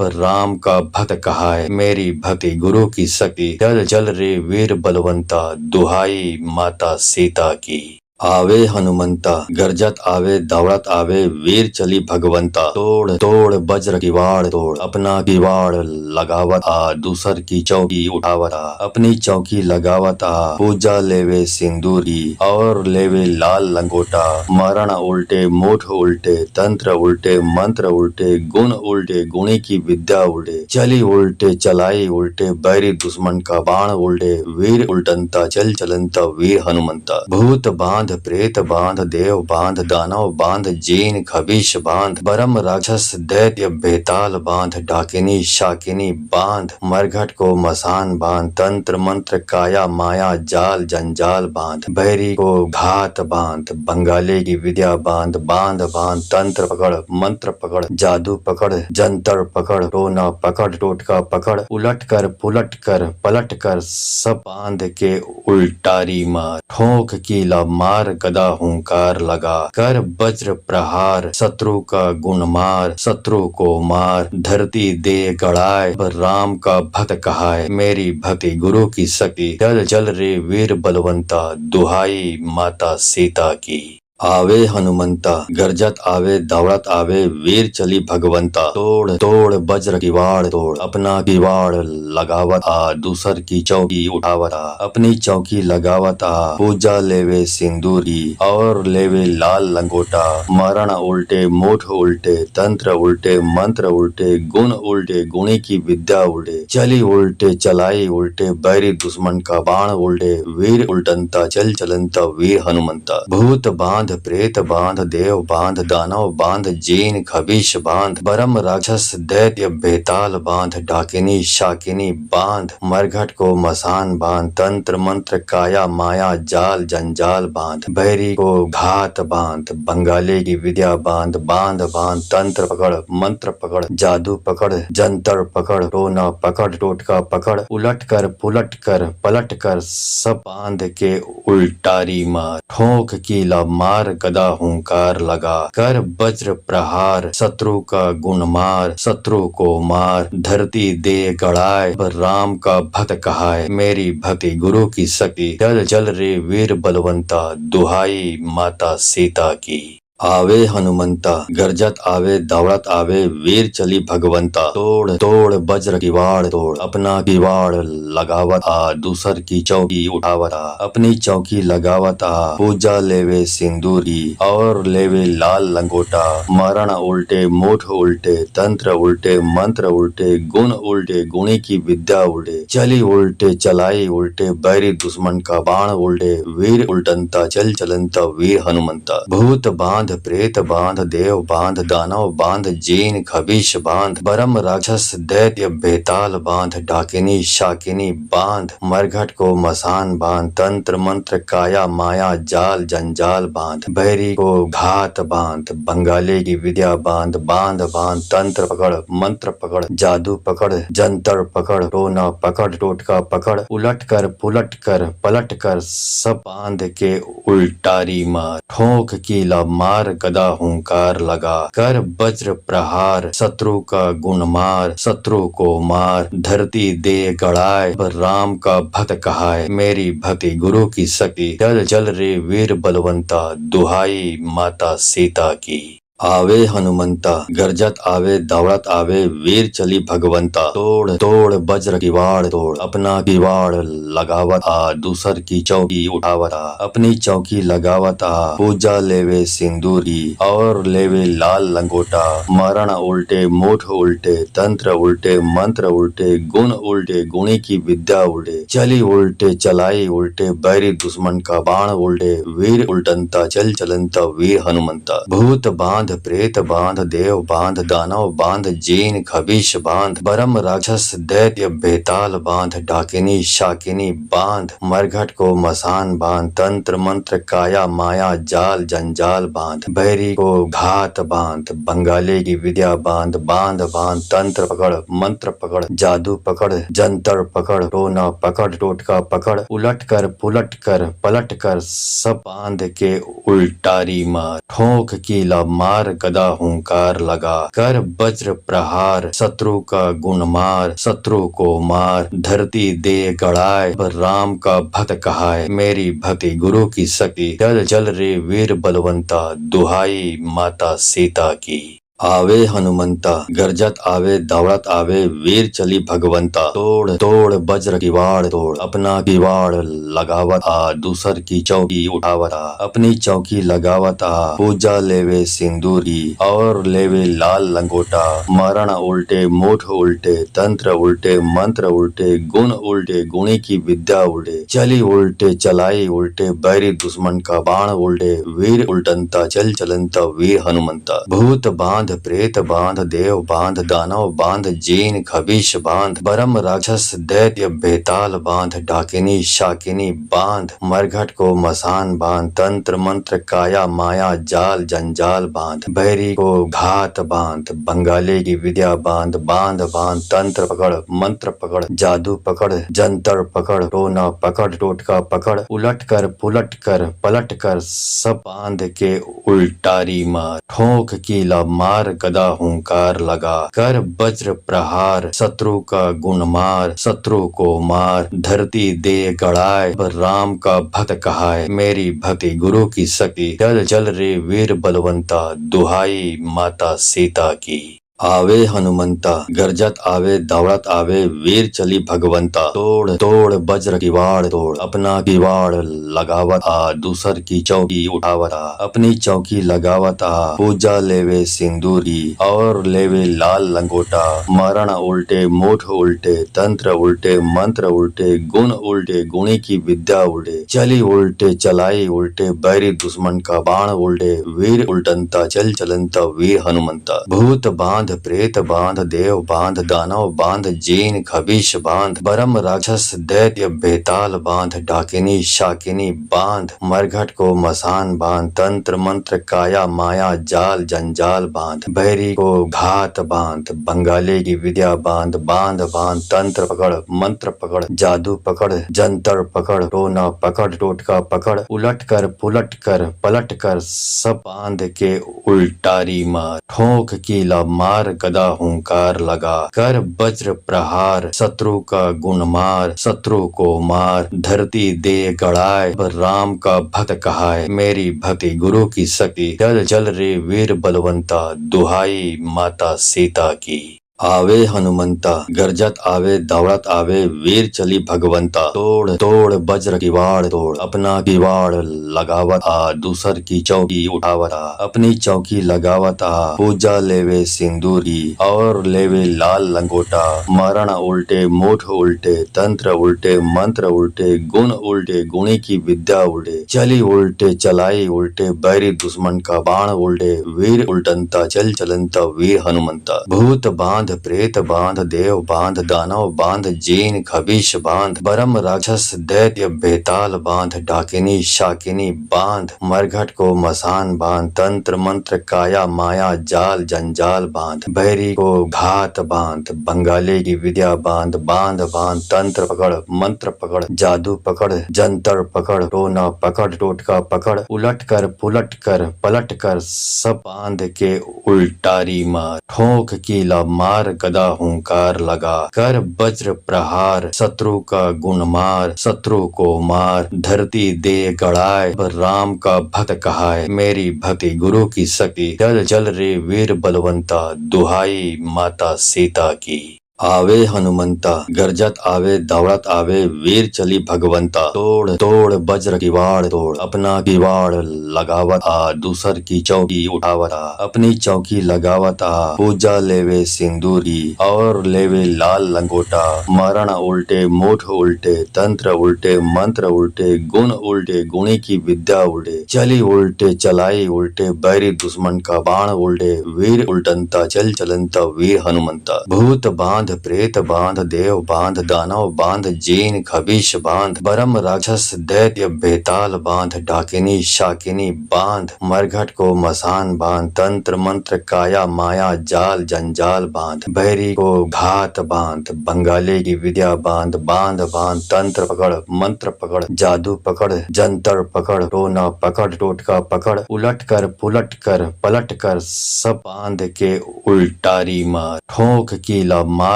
राम का भक्त कहाए मेरी भक्ति गुरु की शक्ति चल चल रे वीर बलवंता दुहाई माता सीता की। आवे हनुमंता गरजत आवे दौड़त आवे वीर चली भगवंता तोड़ तोड़ वज्र किवाड़ तोड़ अपना किवाड़ लगावत आ दूसर की चौकी उठावत आ अपनी चौकी लगावत आ पूजा लेवे सिंदूर की और लेवे लाल लंगोटा मरण उल्टे मुठ उल्टे तंत्र उल्टे मंत्र उल्टे गुण उल्टे गुणी की विद्या उल्टे चली उल्टे चलाई उल्टे बैरी दुश्मन का बाण उल्टे वीर उल्टनता चल चलनता वीर हनुमंता भूत बांध प्रेत बांध देव बांध दानव बांध जीन खबीश बांध बरम राक्षस दैत्य बेताल बांध डाकिनी शाकिनी बांध मरघट को मसान बांध तंत्र मंत्र काया माया जाल जंजाल बांध बहरी को घात बांध बंगाली की विद्या बांध बांध बांध तंत्र पकड़ मंत्र पकड़ जादू पकड़ जंतर पकड़ टोना पकड़ टोटका पकड़ उलट कर पुलट कर पलट कर सब बांध के उल्टारी मार ठोक कीला मार गदा हुंकार लगा कर वज्र प्रहार शत्रु का गुण मार शत्रु को मार धरती दे गड़ाए राम का भक्त कहाए मेरी भक्ति गुरु की शक्ति चल चल रे वीर बलवंता दुहाई माता सीता की। आवे हनुमंता गरजत आवे दौड़त आवे वीर चली भगवंता तोड़ तोड़ वज्र किवाड़ तोड़ अपना किवाड़ लगावत आ दूसर की चौकी उठावत आ अपनी चौकी लगावत आ पूजा लेवे सिंदूर की और लेवे लाल लंगोटा मरण उल्टे मुठ उल्टे तंत्र उल्टे मंत्र उल्टे गुण उल्टे गुणी की विद्या उल्टे चली उल्टे चलाई उल्टे बैरी दुश्मन का बाण उल्टे वीर उल्टनता चल चलनता वीर हनुमंता भूत बांध प्रेत बांध देव बांध दानव बांध जीन खबीश बांध बरम राक्षस दैत्य बेताल बांध डाकिनी शाकिनी बांध मरघट को मसान बांध तंत्र मंत्र काया माया जाल जंजाल बांध बहरी को घात बांध बंगाली की विद्या बांध बांध बांध तंत्र पकड़ मंत्र पकड़ जादू पकड़ जंतर पकड़ टोना पकड़ टोटका पकड़ उलट कर पुलट कर पलट कर सब बांध के उल्टारी मार ठोक कीला मार मार गदा हुंकार लगा, कर वज्र प्रहार शत्रु का गुण मार, शत्रु को मार धरती दे गड़ाए, राम का भक्त कहाए मेरी भक्ति गुरु की शक्ति, चल चल रे वीर बलवंता दुहाई माता सीता की। आवे हनुमंता गरजत आवे दौड़त आवे, वीर चली भगवंता तोड़ तोड़ वज्र किवाड़ तोड़, अपना किवाड़ लगावत आ दूसर की चौकी उठावत आ, अपनी चौकी लगावत आ पूजा लेवे सिंदूर की और लेवे लाल लंगोटा, मरण उल्टे मुठ उल्टे तंत्र उल्टे मंत्र उल्टे गुण उल्टे गुणी की विद्या उल्टे, चली उल्टे चलाई उल्टे बैरी दुश्मन का बाण उल्टे, वीर उल्टनता चल चलनता वीर हनुमंता, भूत बांध प्रेत बांध देव बांध दानव बांध जीन खबीश बांध, बरम राक्षस दैत्य बेताल बांध, डाकिनी शाकिनी बांध, मरघट को मसान बांध, तंत्र मंत्र काया माया जाल जंजाल बांध, बैरी को घात बांध, बंगाली की विद्या बांध, बांध बांध तंत्र पकड़ मंत्र पकड़ जादू पकड़ जंतर पकड़ टोना पकड़ टोटका पकड़, उलट कर पुलट कर पलट कर सब बांध के उल्टारी मार, ठोक कीला मार गदा हुंकार लगा, कर वज्र प्रहार शत्रु का गुण मार, शत्रु को मार धरती दे गड़ाए, राम का भक्त कहाए मेरी भक्ति गुरु की शक्ति, चल चल रे वीर बलवंता दुहाई माता सीता की। आवे हनुमंता गरजत आवे दौड़त आवे, वीर चली भगवंता तोड़ तोड़ वज्र किवाड़ तोड़, अपना किवाड़ लगावत आ दूसर की चौकी उठावत आ, अपनी चौकी लगावत आ पूजा लेवे सिंदूर की और लेवे लाल लंगोटा, मरण उल्टे मुठ उल्टे तंत्र उल्टे मंत्र उल्टे गुण उल्टे गुणी की विद्या उल्टे, चली उल्टे चलाई उल्टे बैरी दुश्मन का बाण उल्टे, वीर उल्टनता चल चलनता वीर हनुमंता, भूत बांध प्रेत बांध देव बांध दानव बांध जीन खबीश बांध, बरम राक्षस दैत्य बेताल बांध, डाकिनी शाकिनी बांध, मरघट को मसान बांध, तंत्र मंत्र काया माया जाल जंजाल बांध, बैरी को घात बांध, बंगाली की विद्या बांध, बांध बांध तंत्र पकड़ मंत्र पकड़ जादू पकड़ जंतर पकड़ टोना पकड़ टोटका पकड़, उलट कर पुलट कर पलट कर सब बांध के उल्टारी मार, ठोक कीला मार गदा हुंकार लगा, कर वज्र प्रहार शत्रु का गुण मार, शत्रु को मार धरती दे गड़ाए, राम का भक्त कहाए मेरी भक्ति गुरु की शक्ति, चल चल रे वीर बलवंता दुहाई माता सीता की। आवे हनुमंता गरजत आवे दौड़त आवे, वीर चली भगवंता तोड़ तोड़ वज्र किवाड़ तोड़, अपना किवाड़ लगावत आ दूसर की चौकी उठावत आ, अपनी चौकी लगावत आ पूजा लेवे सिंदूर की और लेवे लाल लंगोटा, मरण उल्टे मुठ उल्टे तंत्र उल्टे मंत्र उल्टे गुण उल्टे गुणी की विद्या उल्टे, चली उल्टे चलाई उल्टे बैरी दुश्मन का बाण उल्टे, वीर उल्टनता चल चलनता वीर हनुमंता, भूत बांध प्रेत बांध देव बांध दानव बांध जीन खबीश बांध, बरम राक्षस दैत्य बेताल बांध, डाकिनी शाकिनी बांध, मरघट को मसान बांध, तंत्र मंत्र काया माया जाल जंजाल बांध, बैरी को घात बांध, बंगाली की विद्या बांध, बांध बांध तंत्र पकड़ मंत्र पकड़ जादू पकड़ जंतर पकड़ टोना पकड़ टोटका पकड़, उलट कर पुलट कर पलट कर सब बांध के उल्टारी मार, ठोक कीला मार गदा हुंकार लगा, कर वज्र प्रहार शत्रु का गुण मार, शत्रु को मार धरती दे गड़ाए, राम का भक्त कहाए मेरी भक्ति गुरु की शक्ति, चल चल रे वीर बलवंता दुहाई माता सीता की। आवे हनुमंता गरजत आवे दौड़त आवे, वीर चली भगवंता तोड़ तोड़ वज्र किवाड़ तोड़, अपना किवाड़ लगावत आ दूसर की चौकी उठावत आ, अपनी चौकी लगावत आ पूजा लेवे सिंदूर की और लेवे लाल लंगोटा, मरण उल्टे मुठ उल्टे तंत्र उल्टे मंत्र उल्टे गुण उल्टे गुणी की विद्या उल्टे, चली उल्टे चलाई उल्टे बैरी दुश्मन का बाण उल्टे, वीर उल्टनता चल चलनता वीर हनुमंता, भूत बांध बांध प्रेत बांध देव बांध दानव बांध जीन खबीश बांध बरम राक्षस दैत्य बेताल बांध डाकिनी शाकिनी बांध मरघट को मसान बांध तंत्र मंत्र काया माया जाल जंजाल बांध बहरी को घात बांध बंगाली की विद्या बांध बांध बांध तंत्र पकड़ मंत्र पकड़ जादू पकड़ जंतर पकड़ टोना पकड़ टोटका पकड़ उलट कर पुलट कर पलट कर सब बांध के उल्टारी मार ठोक कीला मार गदा हुंकार लगा कर वज्र प्रहार शत्रु का गुण मार शत्रु को मार धरती दे गड़ाए राम का भक्त कहाए मेरी भक्ति गुरु की शक्ति जल जल रे वीर बलवंता दुहाई माता सीता की। आवे हनुमंता गरजत आवे दौड़त आवे वीर चली भगवंता तोड़ तोड़ वज्र किवाड़ तोड़ अपना किवाड़ लगावत आ दूसर की चौकी उठावत आ अपनी चौकी लगावत आ पूजा लेवे सिंदूरी और लेवे लाल लंगोटा मरण उल्टे मुठ उल्टे तंत्र उल्टे मंत्र उल्टे गुण उल्टे गुणी की विद्या उल्टे चली उल्टे चलाई उल्टे बैरी दुश्मन का बाण उल्टे वीर उल्टनता चल चलनता वीर हनुमंता भूत बांध प्रेत बांध देव बांध दानव बांध जीन खबीश बांध बरम राक्षस दैत्य बेताल बांध डाकिनी शाकिनी बांध मरघट को मसान बांध तंत्र मंत्र काया माया जाल जंजाल बांध बहरी को घात बांध बंगाली की विद्या बांध बांध बांध तंत्र पकड़ मंत्र पकड़ जादू पकड़ जंतर पकड़ टोना पकड़ टोटका पकड़ उलट कर पुलट कर पलट कर सब बांध के उल्टारी मार ठोक कीला मार गदा हुंकार लगा कर वज्र प्रहार शत्रु का गुण मार शत्रु को मार धरती दे गड़ाए राम का भक्त कहाए मेरी भक्ति गुरु की शक्ति जल जल रे वीर बलवंता दुहाई माता सीता की। आवे हनुमंता गरजत आवे दौड़त आवे वीर चली भगवंता तोड़ तोड़ वज्र किवाड़ तोड़ अपना किवाड़ लगावत आ दूसर की चौकी उठावत आ अपनी चौकी लगावत आ पूजा लेवे सिंदूरी और लेवे लाल लंगोटा मरण उल्टे मुठ उल्टे तंत्र उल्टे मंत्र उल्टे गुण उल्टे गुणी की विद्या उल्टे चली उल्टे चलाई उल्टे बैरी दुश्मन का बाण उल्टे वीर उल्टनता चल चलनता वीर हनुमंता भूत बांध प्रेत बांध देव बांध दानव बांध जीन खबीश बांध बरम राक्षस दैत्य बेताल बांध डाकिनी शाकिनी बांध मरघट को मसान बांध तंत्र मंत्र काया माया जाल जंजाल बांध बहरी को घात बांध बंगाली की विद्या बांध बांध बांध तंत्र पकड़ मंत्र पकड़ जादू पकड़ जंतर पकड़ टोना पकड़ टोटका पकड़ उलट कर पुलट कर पलट कर सब बांध के उल्टारी मार ठोक कीला मार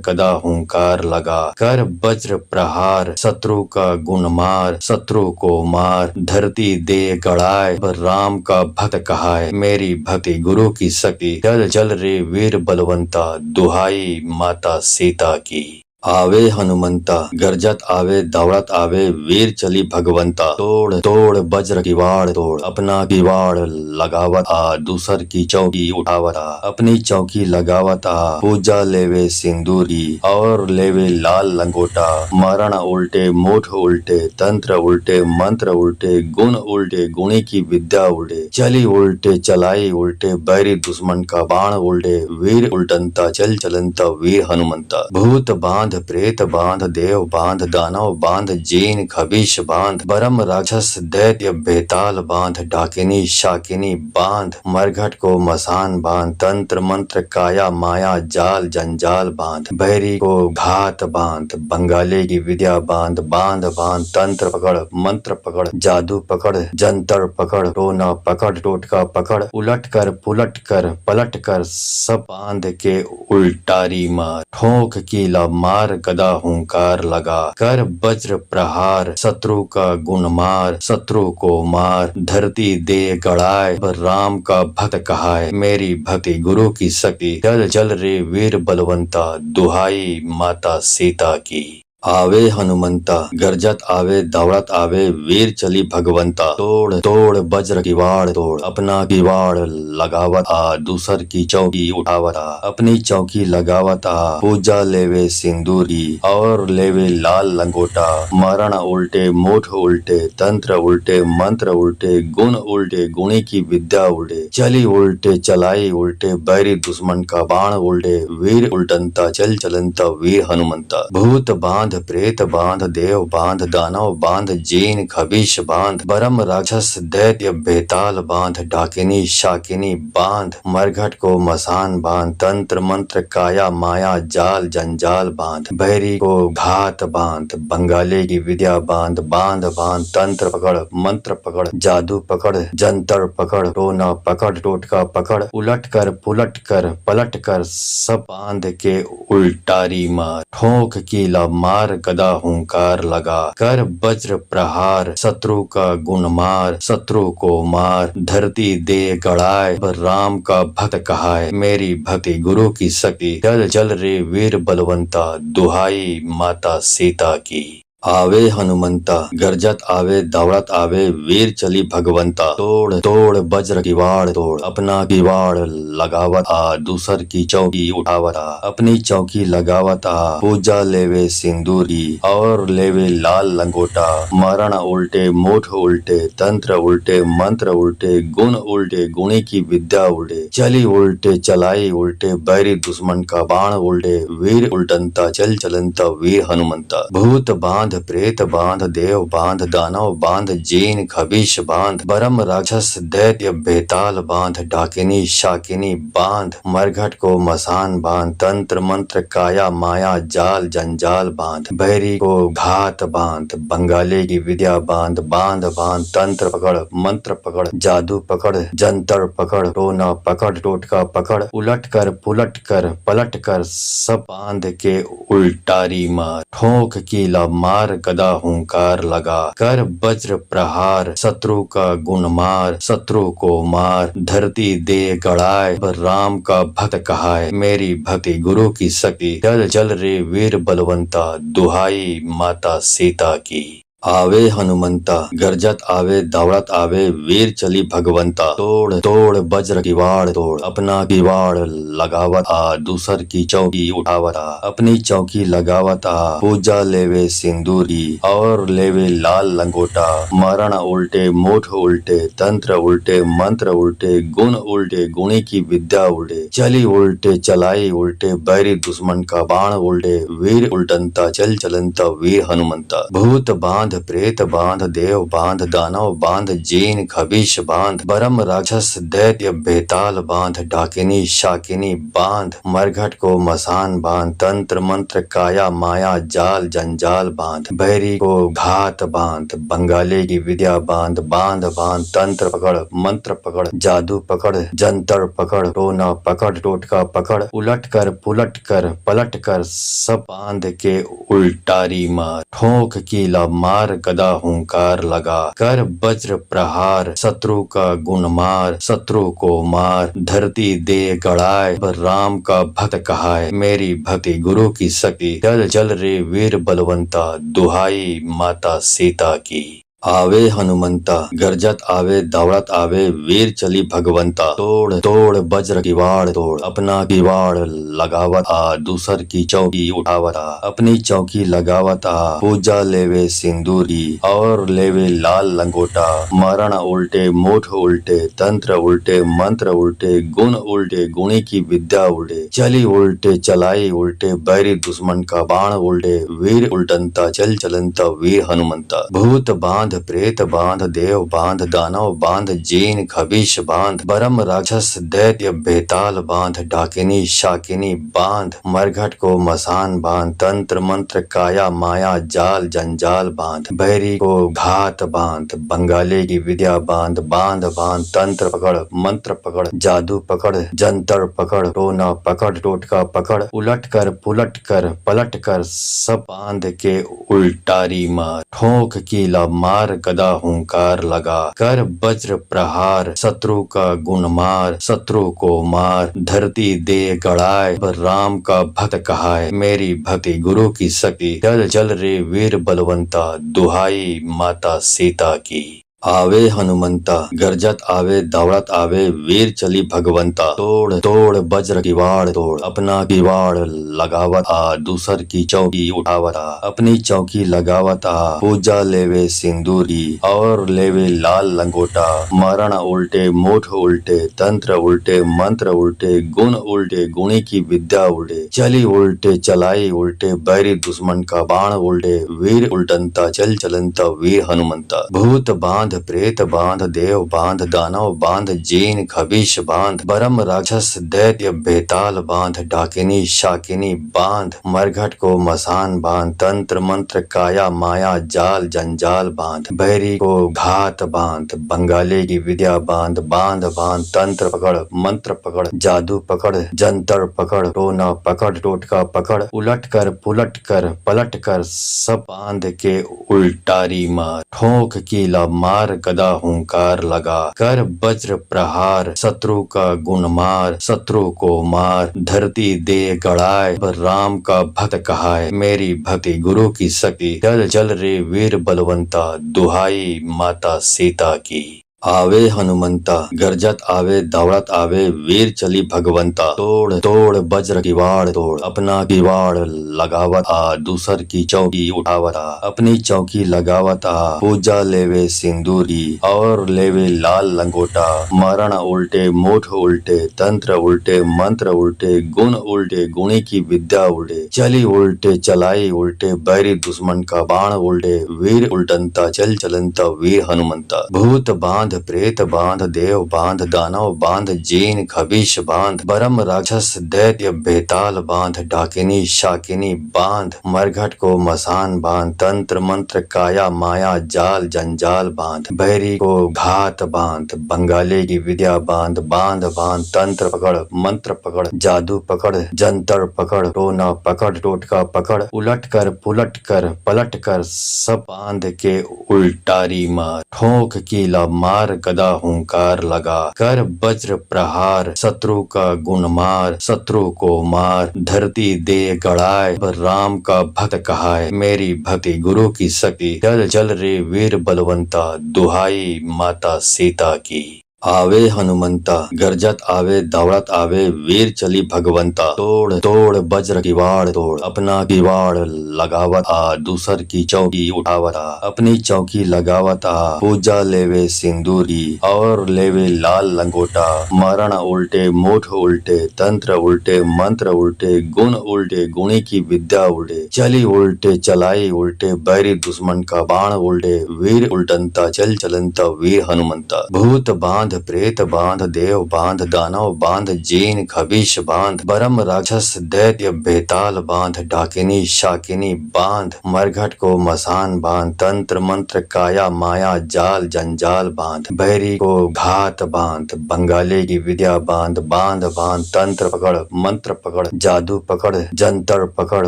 गदा हुंकार लगा कर वज्र प्रहार शत्रु का गुण मार शत्रु को मार धरती दे गड़ाए राम का भक्त कहाए मेरी भक्ति गुरु की शक्ति जल जल रे वीर बलवंता दुहाई माता सीता की। आवे हनुमंता गरजत आवे दौड़त आवे वीर चली भगवंता तोड़ तोड़ वज्र किवाड़ तोड़ अपना किवाड़ लगावत आ दूसर की चौकी उठावत आ अपनी चौकी लगावत आ पूजा लेवे सिंदूरी और लेवे लाल लंगोटा मरण उल्टे मुठ उल्टे तंत्र उल्टे मंत्र उल्टे गुण उल्टे गुणी की विद्या उल्टे चली उल्टे चलाई उल्टे बैरी दुश्मन का बाण उल्टे वीर उल्टनता चल चलनता वीर हनुमंता भूत बांध प्रेत बांध देव बांध दानव बांध जीन खबीश बांध बरम राक्षस दैत्य बेताल बांध डाकिनी शाकिनी बांध मरघट को मसान बांध तंत्र मंत्र काया माया जाल जंजाल बांध बहरी को घात बांध बंगाली की विद्या बांध बांध बांध तंत्र पकड़ मंत्र पकड़ जादू पकड़ जंतर पकड़ टोना पकड़ टोटका पकड़ उलट कर पुलट कर पलट कर सब बांध के उल्टारी मार ठोक कीला मार गदा हुंकार लगा कर वज्र प्रहार शत्रु का गुण मार शत्रु को मार धरती दे गड़ाए राम का भक्त कहाए मेरी भक्ति गुरु की शक्ति जल जल रे वीर बलवंता दुहाई माता सीता की। आवे हनुमंता गरजत आवे दौड़त आवे वीर चली भगवंता तोड़ तोड़ वज्र किवाड़ तोड़ अपना किवाड़ लगावत आ दूसर की चौकी उठावत आ अपनी चौकी लगावत आ पूजा लेवे सिंदूरी और लेवे लाल लंगोटा मरण उल्टे मुठ उल्टे तंत्र उल्टे मंत्र उल्टे गुण उल्टे गुणी की विद्या उल्टे चली उल्टे चलाई उल्टे बैरी दुश्मन का बाण उल्टे वीर उल्टनता चल चलनता वीर हनुमंता भूत बांध प्रेत बांध देव बांध दानव बांध जीन खबीश बांध बरम राक्षस दैत्य बेताल बांध डाकिनी शाकिनी बांध मरघट को मसान बांध तंत्र मंत्र काया माया जाल जंजाल बांध बहरी को घात बांध बंगाली की विद्या बांध बांध बांध तंत्र पकड़ मंत्र पकड़ जादू पकड़ जंतर पकड़ टोना पकड़ टोटका पकड़ उलट कर पुलट कर पलट कर सब बांध के उल्टारी मार ठोक कीला मार गदा हुंकार लगा कर वज्र प्रहार शत्रु का गुण मार शत्रु को मार धरती दे गड़ाए राम का भक्त कहाए मेरी भक्ति गुरु की शक्ति चल चल रे वीर बलवंता दुहाई माता सीता की। आवे हनुमंता गरजत आवे दौड़त आवे वीर चली भगवंता तोड़ तोड़ वज्र किवाड़ तोड़ अपना किवाड़ लगावत आ दूसर की चौकी उठावत आ अपनी चौकी लगावत आ पूजा लेवे सिंदूरी और लेवे लाल लंगोटा मरण उल्टे मुठ उल्टे तंत्र उल्टे मंत्र उल्टे गुण उल्टे गुणी की विद्या उल्टे चली उल्टे चलाई उल्टे बैरी दुश्मन का बाण उल्टे वीर उल्टनता चल चलनता वीर हनुमंता भूत बांध प्रेत बांध देव बांध दानव बांध जीन खबीश बांध बरम राक्षस दैत्य बेताल बांध डाकिनी शाकिनी बांध मरघट को मसान बांध तंत्र मंत्र काया माया जाल जंजाल बांध बहरी को घात बांध बंगाली की विद्या बांध बांध बांध तंत्र पकड़ मंत्र पकड़ जादू पकड़ जंतर पकड़ टोना पकड़ टोटका पकड़ उलट कर पुलट कर पलट कर सब बांध के उल्टारी मार ठोक कीला मार गदा हुंकार लगा कर वज्र प्रहार शत्रु का गुण मार शत्रु को मार धरती दे गड़ाए राम का भक्त कहाए मेरी भक्ति गुरु की शक्ति चल चल रे वीर बलवंता दुहाई माता सीता की। आवे हनुमंता गरजत आवे दौड़त आवे वीर चली भगवंता तोड़ तोड़ वज्र किवाड़ तोड़ अपना किवाड़ लगावत आ दूसर की चौकी उठावत आ अपनी चौकी लगावत आ पूजा लेवे सिंदूरी और लेवे लाल लंगोटा मरण उल्टे मुठ उल्टे तंत्र उल्टे मंत्र उल्टे गुणी की विद्या उल्टे चली उल्टे चलाई उल्टे बैरी दुश्मन का बाण उल्टे वीर उल्टनता चल चलनता वीर हनुमंता भूत बांध प्रेत बांध देव बांध दानव बांध जीन खबीश बांध बरम राक्षस दैत्य बेताल बांध डाकिनी शाकिनी बांध मरघट को मसान बांध तंत्र मंत्र काया माया जाल जंजाल बांध बहरी को घात बांध बंगाली की विद्या बांध बांध बांध तंत्र पकड़ मंत्र पकड़ जादू पकड़ जंतर पकड़ टोना पकड़ टोटका पकड़ उलट कर पुलट कर पलट कर सब बांध के उल्टारी मार ठोक कीला मार गदा हुंकार लगा कर वज्र प्रहार शत्रु का गुण मार शत्रु को मार धरती दे गड़ाए राम का भक्त कहाए मेरी भक्ति गुरु की शक्ति चल चल रे वीर बलवंता दुहाई माता सीता की। आवे हनुमंता गरजत आवे दौड़त आवे वीर चली भगवंता तोड़ तोड़ वज्र किवाड़ तोड़ अपना किवाड़ लगावत आ दूसर की चौकी उठावत आ अपनी चौकी लगावत आ पूजा लेवे सिंदूरी और लेवे लाल लंगोटा मरण उल्टे मुठ उल्टे तंत्र उल्टे मंत्र उल्टे गुणी की विद्या उल्टे चली उल्टे चलाई उल्टे बैरी दुश्मन का बाण उल्टे वीर उल्टनता चल चलनता वीर हनुमंता भूत बांध प्रेत बांध देव बांध दानव बांध जीन खबीश बांध बरम राक्षस दैत्य बेताल बांध डाकिनी शाकिनी बांध मरघट को मसान बांध तंत्र मंत्र काया माया जाल जंजाल बांध बहरी को घात बांध बंगाली की विद्या बांध बांध बांध तंत्र पकड़ मंत्र पकड़ जादू पकड़ जंतर पकड़ टोना पकड़ टोटका पकड़ उलट कर पुलट कर पलट कर सब बांध के उल्टारी मार ठोक कीला मार मार गदा हुंकार लगा, कर वज्र प्रहार शत्रु का गुण मार, शत्रु को मार धरती दे गड़ाए, राम का भक्त कहाए, मेरी भक्ति गुरु की शक्ति, चल चल रे वीर बलवंता, दुहाई माता सीता की। आवे हनुमंता गरजत आवे दौड़त आवे, वीर चली भगवंता, तोड़ तोड़ वज्र किवाड़ तोड़, अपना किवाड़ लगावत आ, दूसर की चौकी उठावत आ, अपनी चौकी लगावत आ, पूजा लेवे सिंदूरी और लेवे लाल लंगोटा, मरण उल्टे मुठ उल्टे, तंत्र उल्टे मंत्र उल्टे, गुण उल्टे गुणी की विद्या उल्टे, चली उल्टे चलाई उल्टे, बैरी दुश्मन का बाण उल्टे, वीर उल्टनता चल चलनता वीर हनुमंता, भूत बांध प्रेत बांध, देव बांध, दानव बांध, जीन खबीश बांध, बरम राक्षस दैत्य बेताल बांध, डाकिनी शाकिनी बांध, मरघट को मसान बांध, तंत्र मंत्र काया माया जाल जंजाल बांध, बैरी को घात बांध, बंगाली की विद्या बांध, बांध बांध, तंत्र पकड़ मंत्र पकड़, जादू पकड़, जंतर पकड़, टोना पकड़, टोटका पकड़, उलट कर पुलट कर पलट कर, सब बांध के उल्टारी मार, ठोक कीला मार गदा हुंकार लगा, कर वज्र प्रहार शत्रु का गुण मार, शत्रु को मार धरती दे गड़ाए, राम का भक्त कहाए, मेरी भक्ति गुरु की शक्ति, चल चल रे वीर बलवंता, दुहाई माता सीता की। आवे हनुमंता गरजत आवे दौड़त आवे, वीर चली भगवंता, तोड़ तोड़ वज्र किवाड़ तोड़, अपना किवाड़ लगावत आ, दूसर की चौकी उठावत आ, अपनी चौकी लगावत आ, पूजा लेवे सिंदूरी और लेवे लाल लंगोटा, मरण उल्टे मुठ उल्टे, तंत्र उल्टे मंत्र उल्टे, गुण उल्टे गुणी की विद्या उल्टे, चली उल्टे चलाई उल्टे, बैरी दुश्मन का बाण उल्टे, वीर उल्टनता चल चलनता वीर हनुमंता, भूत बांध प्रेत बांध, देव बांध, दानव बांध, जीन खबीश बांध, बरम राक्षस दैत्य बेताल बांध, डाकिनी शाकिनी बांध, मरघट को मसान बांध, तंत्र मंत्र काया माया जाल जंजाल बांध, बैरी को घात बांध, बंगाली की विद्या बांध, बांध बांध, तंत्र पकड़ मंत्र पकड़, जादू पकड़, जंतर पकड़, टोना पकड़, टोटका पकड़, उलट कर पुलट कर पलट कर, सब बांध के उल्टारी मार, ठोक कीला मार गदा हुंकार लगा, कर वज्र प्रहार शत्रु का गुण मार, शत्रु को मार धरती दे गड़ाए, राम का भक्त कहाए, मेरी भक्ति गुरु की शक्ति, चल चल रे वीर बलवंता, दुहाई माता सीता की। आवे हनुमंता गरजत आवे दौड़त आवे, वीर चली भगवंता, तोड़ तोड़ वज्र किवाड़ तोड़, अपना किवाड़ लगावत आ, दूसर की चौकी उठावत आ, अपनी चौकी लगावत आ, पूजा लेवे सिंदूरी और लेवे लाल लंगोटा, मरण उल्टे मुठ उल्टे, तंत्र उल्टे मंत्र उल्टे, गुण उल्टे गुणी की विद्या उल्टे, चली उल्टे चलाई उल्टे, बैरी दुश्मन का बाण उल्टे, वीर उल्टनता चल चलनता वीर हनुमंता, भूत बांध प्रेत बांध, देव बांध, दानव बांध, जीन खबीश बांध, बरम राक्षस दैत्य बेताल बांध, डाकिनी शाकिनी बांध, मरघट को मसान बांध, तंत्र मंत्र काया माया जाल जंजाल बांध, बैरी को घात बांध, बंगाली की विद्या बांध, बांध बांध, तंत्र पकड़ मंत्र पकड़, जादू पकड़, जंतर पकड़,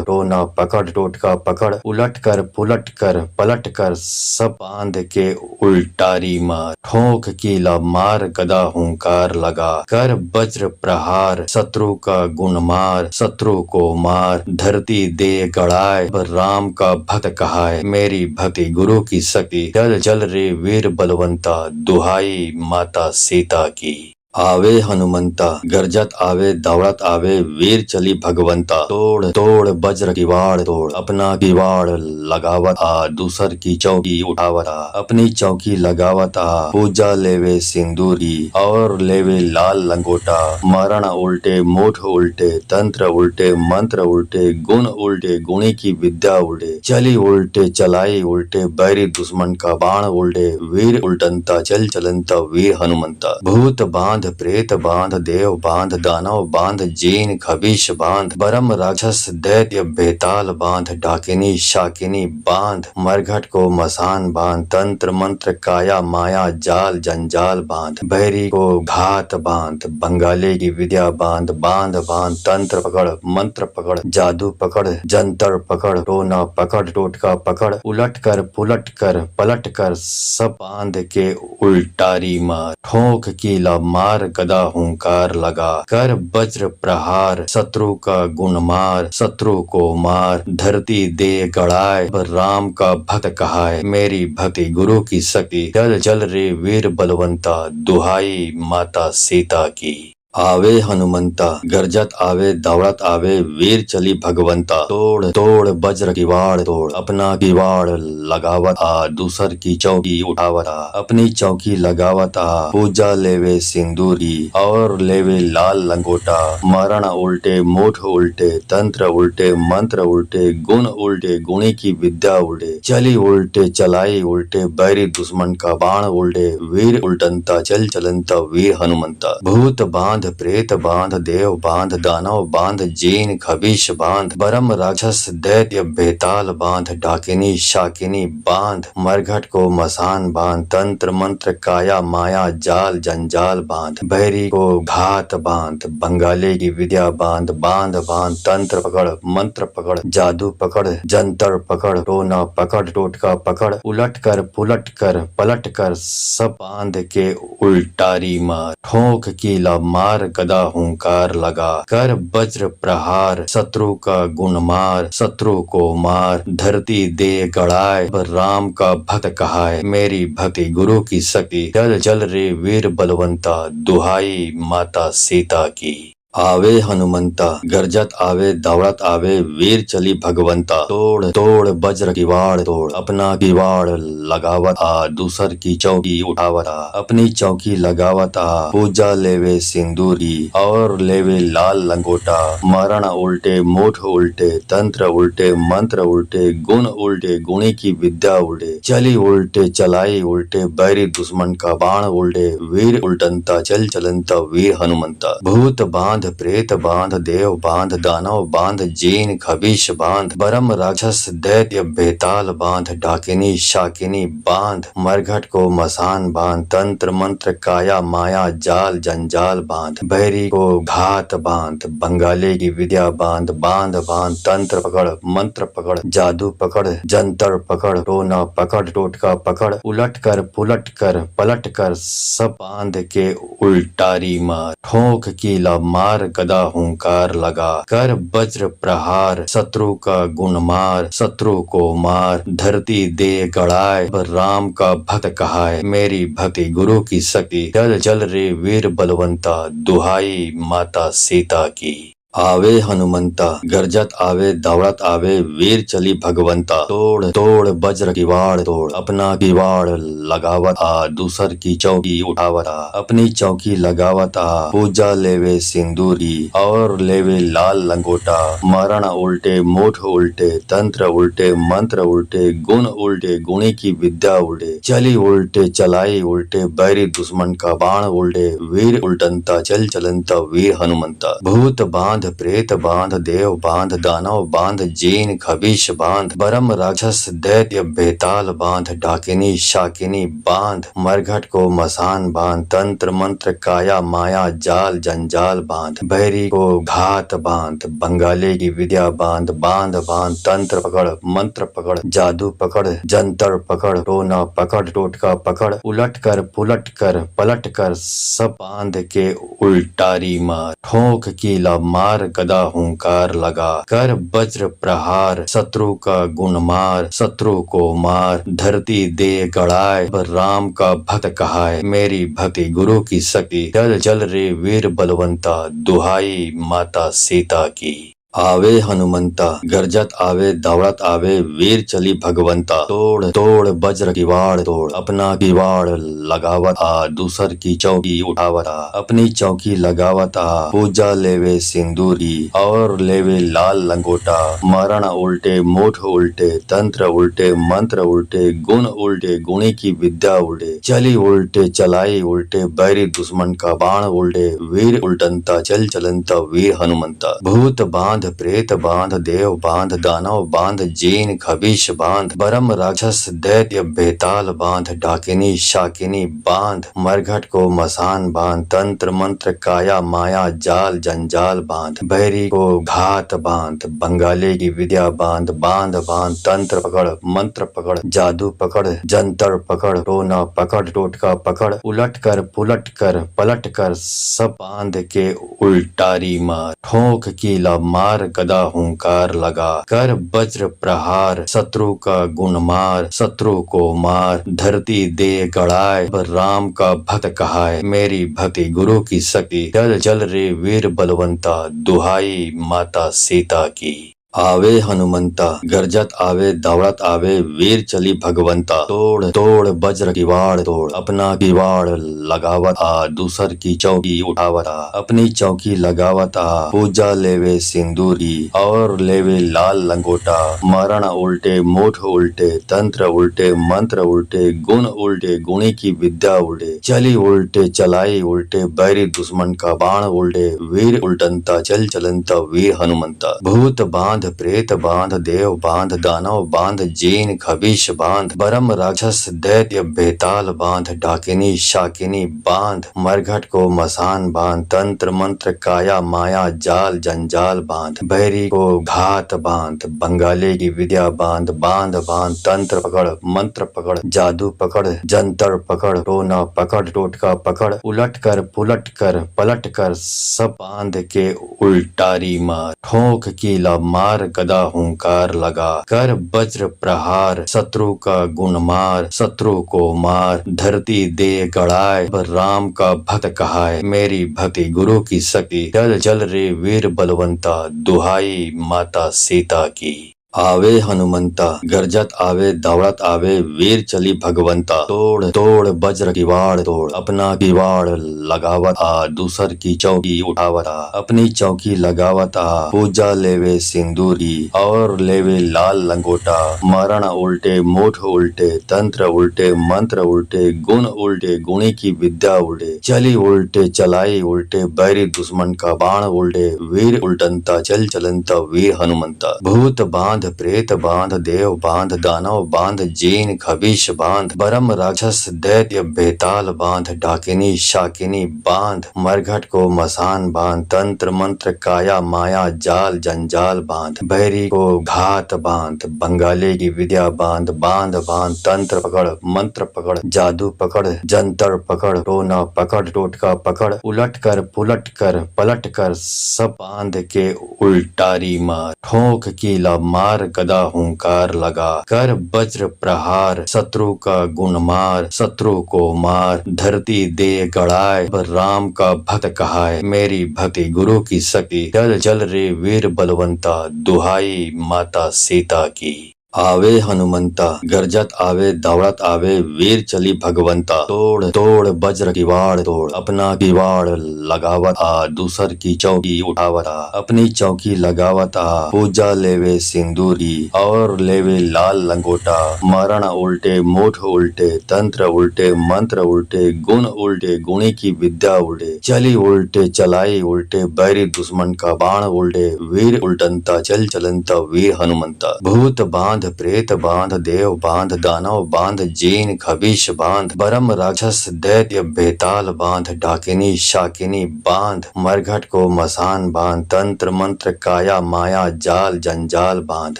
टोना पकड़, टोटका पकड़, उलट कर पुलट कर पलट कर, सब बांध के उल्टारी मार, ठोक कीला मार गदा हुंकार लगा, कर वज्र प्रहार शत्रु का गुण मार, शत्रु को मार धरती दे गड़ाए, राम का भक्त कहाए, मेरी भक्ति गुरु की शक्ति, चल चल रे वीर बलवंता, दुहाई माता सीता की। आवे हनुमंता गरजत आवे दौड़त आवे, वीर चली भगवंता, तोड़ तोड़ वज्र किवाड़ तोड़, अपना किवाड़ लगावत आ, दूसर की चौकी उठावत आ, अपनी चौकी लगावत आ, पूजा लेवे सिंदूरी और लेवे लाल लंगोटा, मरण उल्टे मुठ उल्टे, तंत्र उल्टे मंत्र उल्टे, गुण उल्टे गुणी की विद्या उल्टे, चली उल्टे चलाई उल्टे, बैरी दुश्मन का बाण उल्टे, वीर उल्टनता चल चलनता वीर हनुमंता, भूत बांध बांध प्रेत बांध देव बांध दानव बांध जीन खबीश बांध बरम राक्षस दैत्य बेताल बांध डाकिनी शाकिनी बांध मरघट को मसान बांध तंत्र मंत्र काया माया जाल जंजाल बांध बहरी को घात बांध बंगाली की विद्या बांध बांध बांध तंत्र पकड़ मंत्र पकड़ जादू पकड़ जंतर पकड़ टोना पकड़ टोटका पकड़ उलट कर पुलट कर पलट कर सब बांध के उल्टारी मार ठोक कीला मार गदा हुंकार लगा कर वज्र प्रहार शत्रु का गुण मार शत्रु को मार धरती दे गड़ाए राम का भक्त कहाए मेरी भक्ति गुरु की शक्ति जल जल रे वीर बलवंता दुहाई माता सीता की। आवे हनुमंता गरजत आवे दौड़त आवे वीर चली भगवंता तोड़ तोड़ वज्र किवाड़ तोड़ अपना किवाड़ लगावत आ दूसर की चौकी उठावत आ अपनी चौकी लगावत आ पूजा लेवे सिंदूरी और लेवे लाल लंगोटा मरण उल्टे मुठ उल्टे तंत्र उल्टे मंत्र उल्टे गुण उल्टे गुणी की विद्या उल्टे चली उल्टे चलाई उल्टे बैरी दुश्मन का बाण उल्टे वीर उल्टनता चल चलनता वीर हनुमंता भूत बांध प्रेत बांध देव बांध दानव बांध जीन खबीश बांध बरम राक्षस दैत्य बेताल बांध डाकिनी शाकिनी बांध मरघट को मसान बांध तंत्र मंत्र काया माया जाल जंजाल बांध बहरी को घात बांध बंगाली की विद्या बांध बांध बांध तंत्र पकड़ मंत्र पकड़ जादू पकड़ जंतर पकड़ टोना पकड़ टोटका पकड़ उलट कर पुलट कर पलट कर सब बांध के उल्टारी मार ठोक कीला मार गदा हुंकार लगा कर वज्र प्रहार शत्रु का गुण मार शत्रु को मार धरती दे गड़ाए राम का भक्त कहाए मेरी भक्ति गुरु की शक्ति जल जल रे वीर बलवंता दुहाई माता सीता की। आवे हनुमंता गरजत आवे दौड़त आवे वीर चली भगवंता तोड़ तोड़ वज्र किवाड़ तोड़ अपना किवाड़ लगावत आ दूसर की चौकी उठावत आ अपनी चौकी लगावत आ पूजा लेवे सिंदूरी और लेवे लाल लंगोटा मरण उल्टे मुठ उल्टे तंत्र उल्टे मंत्र उल्टे गुण उल्टे गुणी की विद्या उल्टे चली उल्टे चलाई उल्टे बैरी दुश्मन का बाण उल्टे वीर उल्टनता चल चलनता वीर हनुमंता भूत बांध प्रेत बांध देव बांध दानव बांध जीन खबीश बांध बरम राक्षस दैत्य बेताल बांध डाकिनी शाकिनी बांध मरघट को मसान बांध तंत्र मंत्र काया माया जाल जंजाल बांध बहरी को घात बांध बंगाली की विद्या बांध बांध बांध तंत्र पकड़ मंत्र पकड़ जादू पकड़ जंतर पकड़ टोना पकड़ टोटका पकड़ उलट कर पुलट कर पलट कर सब बांध के उल्टारी मार ठोक कीला मार गदा हुंकार लगा कर वज्र प्रहार शत्रु का गुण मार शत्रु को मार धरती दे गड़ाए राम का भक्त कहाए मेरी भक्ति गुरु की शक्ति जल जल रे वीर बलवंता दुहाई माता सीता की। आवे हनुमंता गरजत आवे दौड़त आवे वीर चली भगवंता तोड़ तोड़ वज्र किवाड़ तोड़ अपना किवाड़ लगावत आ दूसर की चौकी उठावत आ अपनी चौकी लगावत आ पूजा लेवे सिंदूरी और लेवे लाल लंगोटा मरण उल्टे मुठ उल्टे तंत्र उल्टे मंत्र उल्टे गुण उल्टे गुणी की विद्या उल्टे चली उल्टे चलाई उल्टे बैरी दुश्मन का बाण उल्टे वीर उल्टनता चल चलनता वीर हनुमंता भूत बांध प्रेत बांध देव बांध दानव बांध जीन खबीश बांध बरम राक्षस दैत्य बेताल बांध डाकिनी शाकिनी बांध मरघट को मसान बांध तंत्र मंत्र काया माया जाल जंजाल बांध बहरी को घात बांध बंगाली की विद्या बांध बांध बांध तंत्र पकड़ मंत्र पकड़ जादू पकड़ जंतर पकड़ टोना पकड़ टोटका पकड़ उलट कर पुलट कर पलट कर सब बांध के उल्टारी मार ठोक कीला मार गदा हुंकार लगा कर वज्र प्रहार शत्रु का गुण मार शत्रु को मार धरती दे गड़ाए राम का भक्त कहाए मेरी भक्ति गुरु की शक्ति जल जल रे वीर बलवंता दुहाई माता सीता की। आवे हनुमंता गरजत आवे दौड़त आवे वीर चली भगवंता तोड़ तोड़ वज्र किवाड़ तोड़ अपना किवाड़ लगावत आ दूसर की चौकी उठावत आ अपनी चौकी लगावत आ पूजा लेवे सिंदूरी और लेवे लाल लंगोटा मरण उल्टे मुठ उल्टे तंत्र उल्टे मंत्र उल्टे गुण उल्टे गुणी की विद्या उल्टे चली उल्टे चलाई उल्टे बैरी दुश्मन का बाण उल्टे वीर उल्टनता चल चलनता वीर हनुमंता भूत बांध प्रेत बांध देव बांध दानव बांध जीन खबीश बांध बरम राक्षस दैत्य बेताल बांध डाकिनी शाकिनी बांध मरघट को मसान बांध तंत्र मंत्र काया माया जाल जंजाल बांध बैरी को घात बांध बंगाली की विद्या बांध बांध बांध तंत्र पकड़ मंत्र पकड़ जादू पकड़ जंतर पकड़ टोना पकड़ टोटका पकड़ उलट कर पुलट कर पलट कर सब बांध के उल्टारी मार ठोक कीला मार गदा हुंकार लगा कर वज्र प्रहार शत्रु का गुण मार शत्रु को मार धरती दे गड़ाए राम का भक्त कहाए मेरी भक्ति गुरु की शक्ति चल चल रे वीर बलवंता दुहाई माता सीता की। आवे हनुमंता गरजत आवे दौड़त आवे वीर चली भगवंता तोड़ तोड़ वज्र किवाड़ तोड़ अपना किवाड़ लगावत आ दूसर की चौकी उठावत आ अपनी चौकी लगावत आ पूजा लेवे सिंदूरी और लेवे लाल लंगोटा मरण उल्टे मुठ उल्टे तंत्र उल्टे मंत्र उल्टे गुण उल्टे गुणी की विद्या उल्टे चली उल्टे चलाई उल्टे बैरी दुश्मन का बाण उल्टे वीर उल्टनता चल चलनता वीर हनुमंता भूत बांध प्रेत बांध देव बांध दानव बांध जीन खबीश बांध बरम राक्षस दैत्य बेताल बांध डाकिनी शाकिनी बांध मरघट को मसान बांध तंत्र मंत्र काया माया जाल जंजाल बांध बैरी को घात बांध बंगाली की विद्या बांध बांध बांध तंत्र पकड़ मंत्र पकड़ जादू पकड़ जंतर पकड़ टोना पकड़ टोटका पकड़ उलट कर पुलट कर पलट कर सब बांध के उल्टारी मार ठोक कीला मार गदा हुंकार लगा कर वज्र प्रहार शत्रु का गुण मार शत्रु को मार धरती दे गड़ाए राम का भक्त कहाए मेरी भक्ति गुरु की शक्ति चल चल रे वीर बलवंता दुहाई माता सीता की। आवे हनुमंता गरजत आवे दौड़त आवे वीर चली भगवंता तोड़ तोड़ वज्र किवाड़ तोड़ अपना किवाड़ लगावत आ दूसर की चौकी उठावत आ अपनी चौकी लगावत आ पूजा लेवे सिंदूरी और लेवे लाल लंगोटा मरण उल्टे मुठ उल्टे तंत्र उल्टे मंत्र उल्टे गुण उल्टे गुणी की विद्या उल्टे चली उल्टे चलाई उल्टे बैरी दुश्मन का बाण उल्टे वीर उल्टनता चल चलनता वीर हनुमंता भूत बांध प्रेत बांध देव बांध दानव बांध जीन खबीश बांध बरम राक्षस दैत्य बेताल बांध डाकिनी शाकिनी बांध मरघट को मसान बांध तंत्र मंत्र काया माया जाल जंजाल बांध बैरी को घात बांध बंगाली की विद्या बांध बांध बांध तंत्र पकड़ मंत्र पकड़ जादू पकड़ जंतर पकड़ टोना पकड़ टोटका पकड़ उलट कर पुलट कर पलट कर सब बांध के उल्टारी मार ठोक कीला मार गदा हुंकार लगा कर वज्र प्रहार शत्रु का गुण मार शत्रु को मार धरती दे गड़ाए राम का भक्त कहाए मेरी भक्ति गुरु की शक्ति चल चल रे वीर बलवंता दुहाई माता सीता की। आवे हनुमंता गरजत आवे दौड़त आवे वीर चली भगवंता तोड़ तोड़ वज्र किवाड़ तोड़ अपना किवाड़ लगावत आ दूसर की चौकी उठावत आ अपनी चौकी लगावत आ पूजा लेवे सिंदूरी और लेवे लाल लंगोटा मरण उल्टे मुठ उल्टे तंत्र उल्टे मंत्र उल्टे गुण उल्टे गुणी की विद्या उल्टे चली उल्टे चलाई उल्टे बैरी दुश्मन का बाण उल्टे वीर उल्टनता चल चलनता वीर हनुमंता भूत बांध प्रेत बांध देव बांध दानव बांध जीन खबीश बांध बरम राक्षस दैत्य बेताल बांध डाकिनी शाकिनी बांध मरघट को मसान बांध तंत्र मंत्र काया माया जाल जंजाल बांध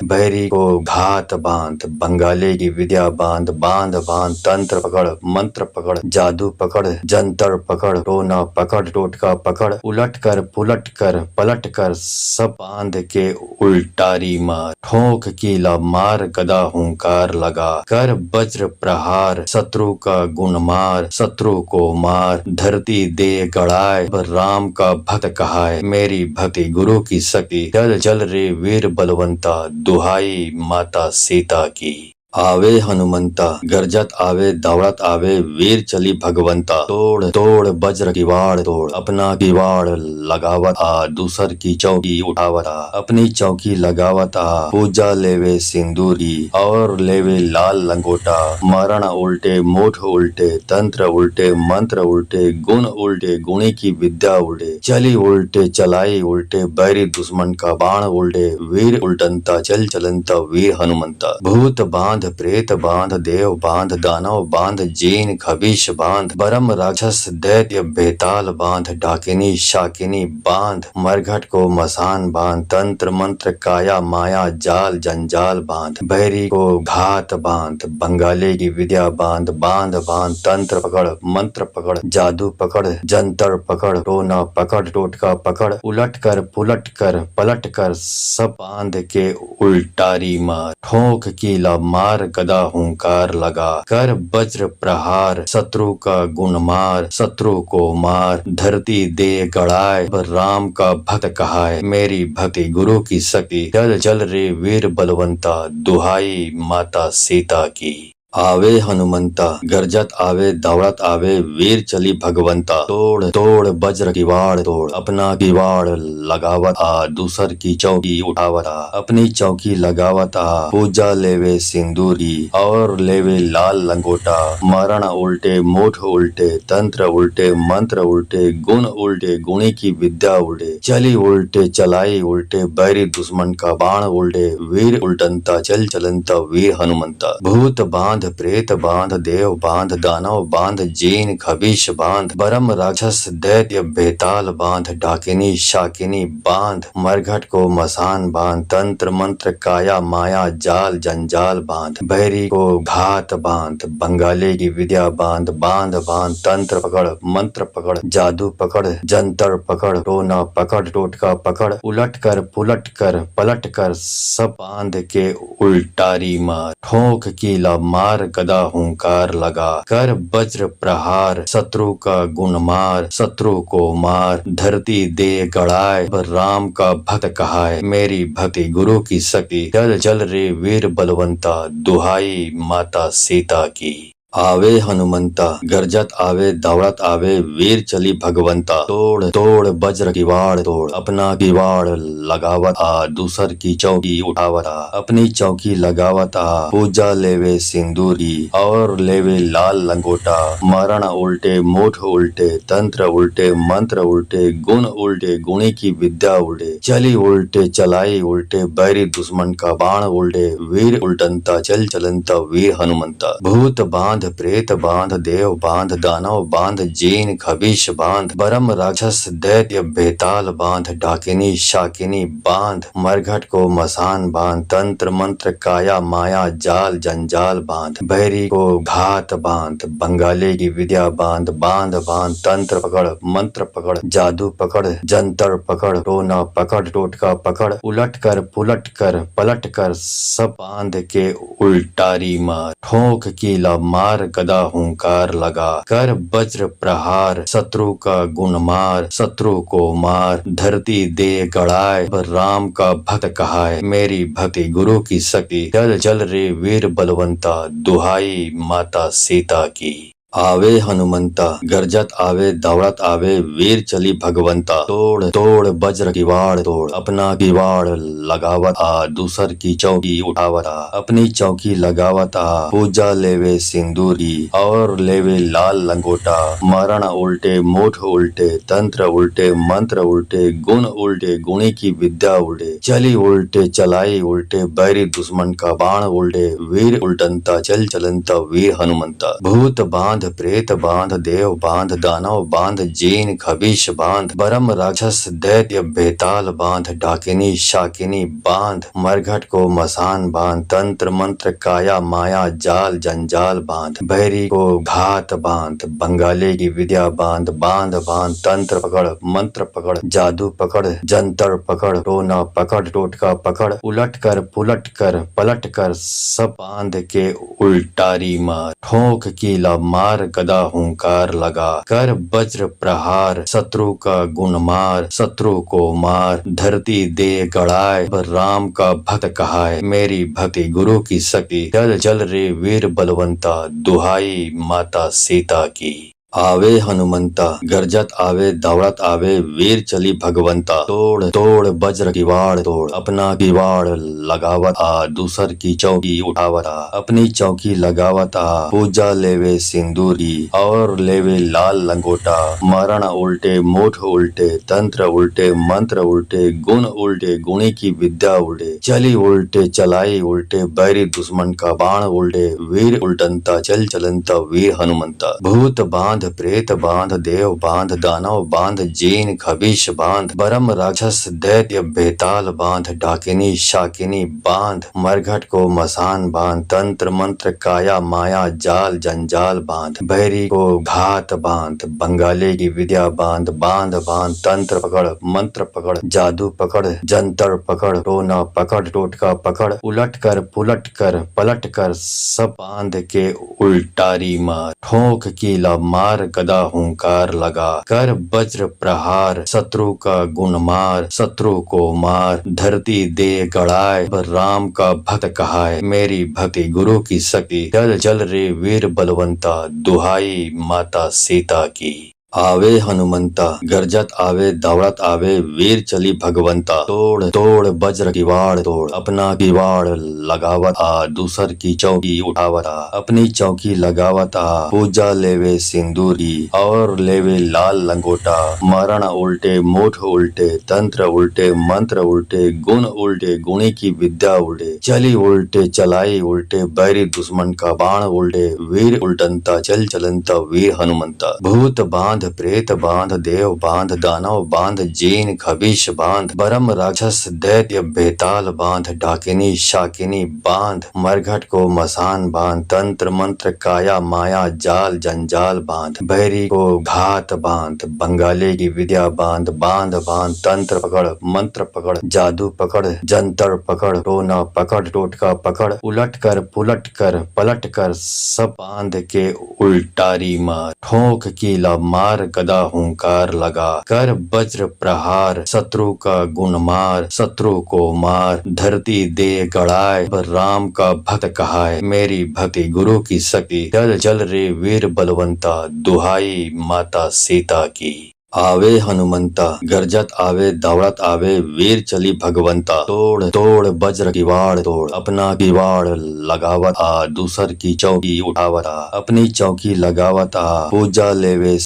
बैरी को घात बांध बंगाली की विद्या बांध बांध बांध तंत्र पकड़ मंत्र पकड़ जादू पकड़ जंतर पकड़ टोना पकड़ टोटका पकड़ उलट कर पुलट कर पलट कर सब बांध के उल्टारी मार ठोक कीला मार मार गदा हुंकार लगा, कर वज्र प्रहार शत्रु का गुण मार, शत्रु को मार धरती दे गड़ाए, राम का भक्त कहाए मेरी भक्ति गुरु की शक्ति, चल चल रे वीर बलवंता दुहाई माता सीता की। आवे हनुमंता गरजत आवे दौड़त आवे, वीर चली भगवंता तोड़ तोड़ वज्र किवाड़ तोड़, अपना किवाड़ लगावत आ दूसर की चौकी उठावत आ, अपनी चौकी लगावत आ पूजा लेवे सिंदूरी और लेवे लाल लंगोटा, मरण उल्टे मुठ उल्टे तंत्र उल्टे मंत्र उल्टे गुण उल्टे गुणी की विद्या उल्टे, चली उल्टे चलाई उल्टे बैरी दुश्मन का बाण उल्टे, वीर उल्टनता चल चलनता वीर हनुमंता, भूत बांध प्रेत बांध देव बांध दानव बांध जीन खबीश बांध, बरम राक्षस दैत्य बेताल बांध, डाकिनी शाकिनी बांध, मरघट को मसान बांध, तंत्र मंत्र काया माया जाल जंजाल बांध, बैरी को घात बांध, बंगाली की विद्या बांध, बांध बांध तंत्र पकड़ मंत्र पकड़ जादू पकड़ जंतर पकड़, टोना पकड़ टोटका पकड़, उलट कर पुलट कर पलट कर सब बांध के उल्टारी मार, ठोक कीला मार गदा हुंकार लगा, कर वज्र प्रहार शत्रु का गुण मार, शत्रु को मार धरती दे गड़ाए, राम का भक्त कहाए मेरी भक्ति गुरु की शक्ति, चल चल रे वीर बलवंता दुहाई माता सीता की। आवे हनुमंता गरजत आवे दौड़त आवे, वीर चली भगवंता तोड़ तोड़ वज्र किवाड़ तोड़, अपना किवाड़ लगावत आ दूसर की चौकी उठावत आ, अपनी चौकी लगावत आ पूजा लेवे सिंदूरी और लेवे लाल लंगोटा, मरण उल्टे मुठ उल्टे तंत्र उल्टे मंत्र उल्टे गुण उल्टे गुणी की विद्या उल्टे, चली उल्टे चलाई उल्टे बैरी दुश्मन का बाण उल्टे, वीर उल्टनता चल चलनता वीर हनुमंता, भूत बांध प्रेत बांध देव बांध दानव बांध जीन खबीश बांध, बरम राक्षस दैत्य बेताल बांध, डाकिनी शाकिनी बांध, मरघट को मसान बांध, तंत्र मंत्र काया माया जाल जंजाल बांध, बैरी को घात बांध, बंगाली की विद्या बांध, बांध बांध तंत्र पकड़ मंत्र पकड़ जादू पकड़ जंतर पकड़, टोना पकड़ टोटका पकड़, उलट कर पुलट कर पलट कर सब बांध के उल्टारी मार, ठोक कीला मार गदा हुंकार लगा, कर वज्र प्रहार शत्रु का गुण मार, शत्रु को मार धरती दे गड़ाए, राम का भक्त कहाए मेरी भक्ति गुरु की शक्ति, चल चल रे वीर बलवंता दुहाई माता सीता की। आवे हनुमंता गरजत आवे दौड़त आवे, वीर चली भगवंता तोड़ तोड़ वज्र किवाड़ तोड़, अपना किवाड़ लगावत आ दूसर की चौकी उठावत आ, अपनी चौकी लगावत आ पूजा लेवे सिंदूरी और लेवे लाल लंगोटा, मरण उल्टे मुठ उल्टे तंत्र उल्टे मंत्र उल्टे गुण उल्टे गुणी की विद्या उल्टे, चली उल्टे चलाई उल्टे बैरी दुश्मन का बाण उल्टे, वीर उल्टनता चल चलनता वीर हनुमंता, भूत बांध प्रेत बांध देव बांध दानव बांध जीन खबीश बांध, बरम राक्षस दैत्य बेताल बांध, डाकिनी शाकिनी बांध, मरघट को मसान बांध, तंत्र मंत्र काया माया जाल जंजाल बांध, बैरी को घात बांध, बंगाली की विद्या बांध, बांध बांध तंत्र पकड़ मंत्र पकड़ जादू पकड़ जंतर पकड़, टोना पकड़ टोटका पकड़, उलट कर पुलट कर पलट कर सब बांध के उल्टारी मार, ठोक कीला मार गदा हुंकार लगा, कर वज्र प्रहार शत्रु का गुण मार, शत्रु को मार धरती दे गड़ाए, राम का भक्त कहाए मेरी भक्ति गुरु की शक्ति, चल चल रे वीर बलवंता दुहाई माता सीता की। आवे हनुमंता गरजत आवे दौड़त आवे, वीर चली भगवंता तोड़ तोड़ वज्र किवाड़ तोड़, अपना किवाड़ लगावत आ दूसर की चौकी उठावत आ, अपनी चौकी लगावत आ पूजा लेवे सिंदूरी और लेवे लाल लंगोटा, मरण उल्टे मुठ उल्टे तंत्र उल्टे मंत्र उल्टे गुण उल्टे गुणी की विद्या उल्टे, चली उल्टे चलाई उल्टे बैरी दुश्मन का बाण उल्टे, वीर उल्टनता चल चलनता वीर हनुमंता, भूत बांध बांध प्रेत बांध देव बांध दानव बांध जीन खबीश बांध बरम राक्षस दैत्य बेताल बांध डाकिनी शाकिनी बांध मरघट को मसान बांध तंत्र मंत्र काया माया जाल जंजाल बांध बैरी को घात बांध बंगाली की विद्या बांध बांध बांध तंत्र पकड़ मंत्र पकड़ जादू पकड़ जंतर पकड़ टोना पकड़ टोटका पकड़ उलट कर पुलट कर पलट कर सब बांध के उल्टारी मार ठोक कीला मार गदा हुंकार लगा कर वज्र प्रहार शत्रु का गुण मार शत्रु को मार धरती दे गड़ाए राम का भक्त कहाए मेरी भक्ति गुरु की शक्ति जल जल रे वीर बलवंता दुहाई माता सीता की। आवे हनुमंता गरजत आवे दौड़त आवे वीर चली भगवंता तोड़ तोड़ वज्र किवाड़ तोड़ अपना किवाड़ लगावत आ दूसर की चौकी उठावत आ अपनी चौकी लगावत आ पूजा लेवे सिंदूरी और लेवे लाल लंगोटा मरण उल्टे मुठ उल्टे तंत्र उल्टे मंत्र उल्टे गुण उल्टे गुणी की विद्या उल्टे चली उल्टे चलाई उल्टे बैरी दुश्मन का बाण उल्टे वीर उल्टनता चल चलनता वीर हनुमंता भूत बांध प्रेत बांध देव बांध दानव बांध जीन खबीश बांध बरम राक्षस दैत्य बेताल बांध डाकिनी शाकिनी बांध मरघट को मसान बांध तंत्र मंत्र काया माया जाल जंजाल बांध बैरी को घात बांध बंगाली की विद्या बांध बांध बांध तंत्र पकड़ मंत्र पकड़ जादू पकड़ जंतर पकड़ टोना पकड़ टोटका पकड़ उलट कर पुलट कर पलट कर सब बांध के उल्टारी मार ठोक कीला मार गदा हुंकार लगा कर वज्र प्रहार शत्रु का गुण मार शत्रु को मार धरती दे गड़ाए राम का भक्त कहाए मेरी भक्ति गुरु की शक्ति जल जल रे वीर बलवंता दुहाई माता सीता की। आवे हनुमंता गरजत आवे दौड़त आवे वीर चली भगवंता तोड़ तोड़ वज्र किवाड़ तोड़ अपना किवाड़ लगावत आ दूसर की चौकी उठावत आ अपनी चौकी लगावत आ पूजा लेवे सिंदूरी और लेवे लाल लंगोटा मरण उल्टे मुठ उल्टे तंत्र उल्टे मंत्र उल्टे गुण उल्टे गुणी की विद्या उल्टे चली उल्टे चलाई उल्टे बैरी दुश्मन का बाण उल्टे वीर उल्टनता चल चलनता वीर हनुमंता भूत बांध प्रेत बांध देव बांध दानव बांध जीन खबीश बांध बरम राक्षस दैत्य बेताल बांध डाकिनी शाकिनी बांध मरघट को मसान बांध तंत्र मंत्र काया माया जाल जंजाल बांध बैरी को घात बांध बंगाली की विद्या बांध बांध बांध तंत्र पकड़ मंत्र पकड़ जादू पकड़ जंतर पकड़ टोना पकड़ टोटका पकड़ उलट कर पुलट कर पलट कर सब बांध के उल्टारी मार ठोक कीला मार गदा हुंकार लगा कर वज्र प्रहार शत्रु का गुण मार शत्रु को मार धरती दे गड़ाए राम का भक्त कहाए मेरी भक्ति गुरु की शक्ति जल जल रे वीर बलवंता दुहाई माता सीता की। आवे हनुमंता गरजत आवे दौड़त आवे वीर चली भगवंता तोड़ तोड़ वज्र किवाड़ तोड़ अपना किवाड़ लगावत आ दूसर की चौकी उठावत आ अपनी चौकी लगावत आ पूजा लेवे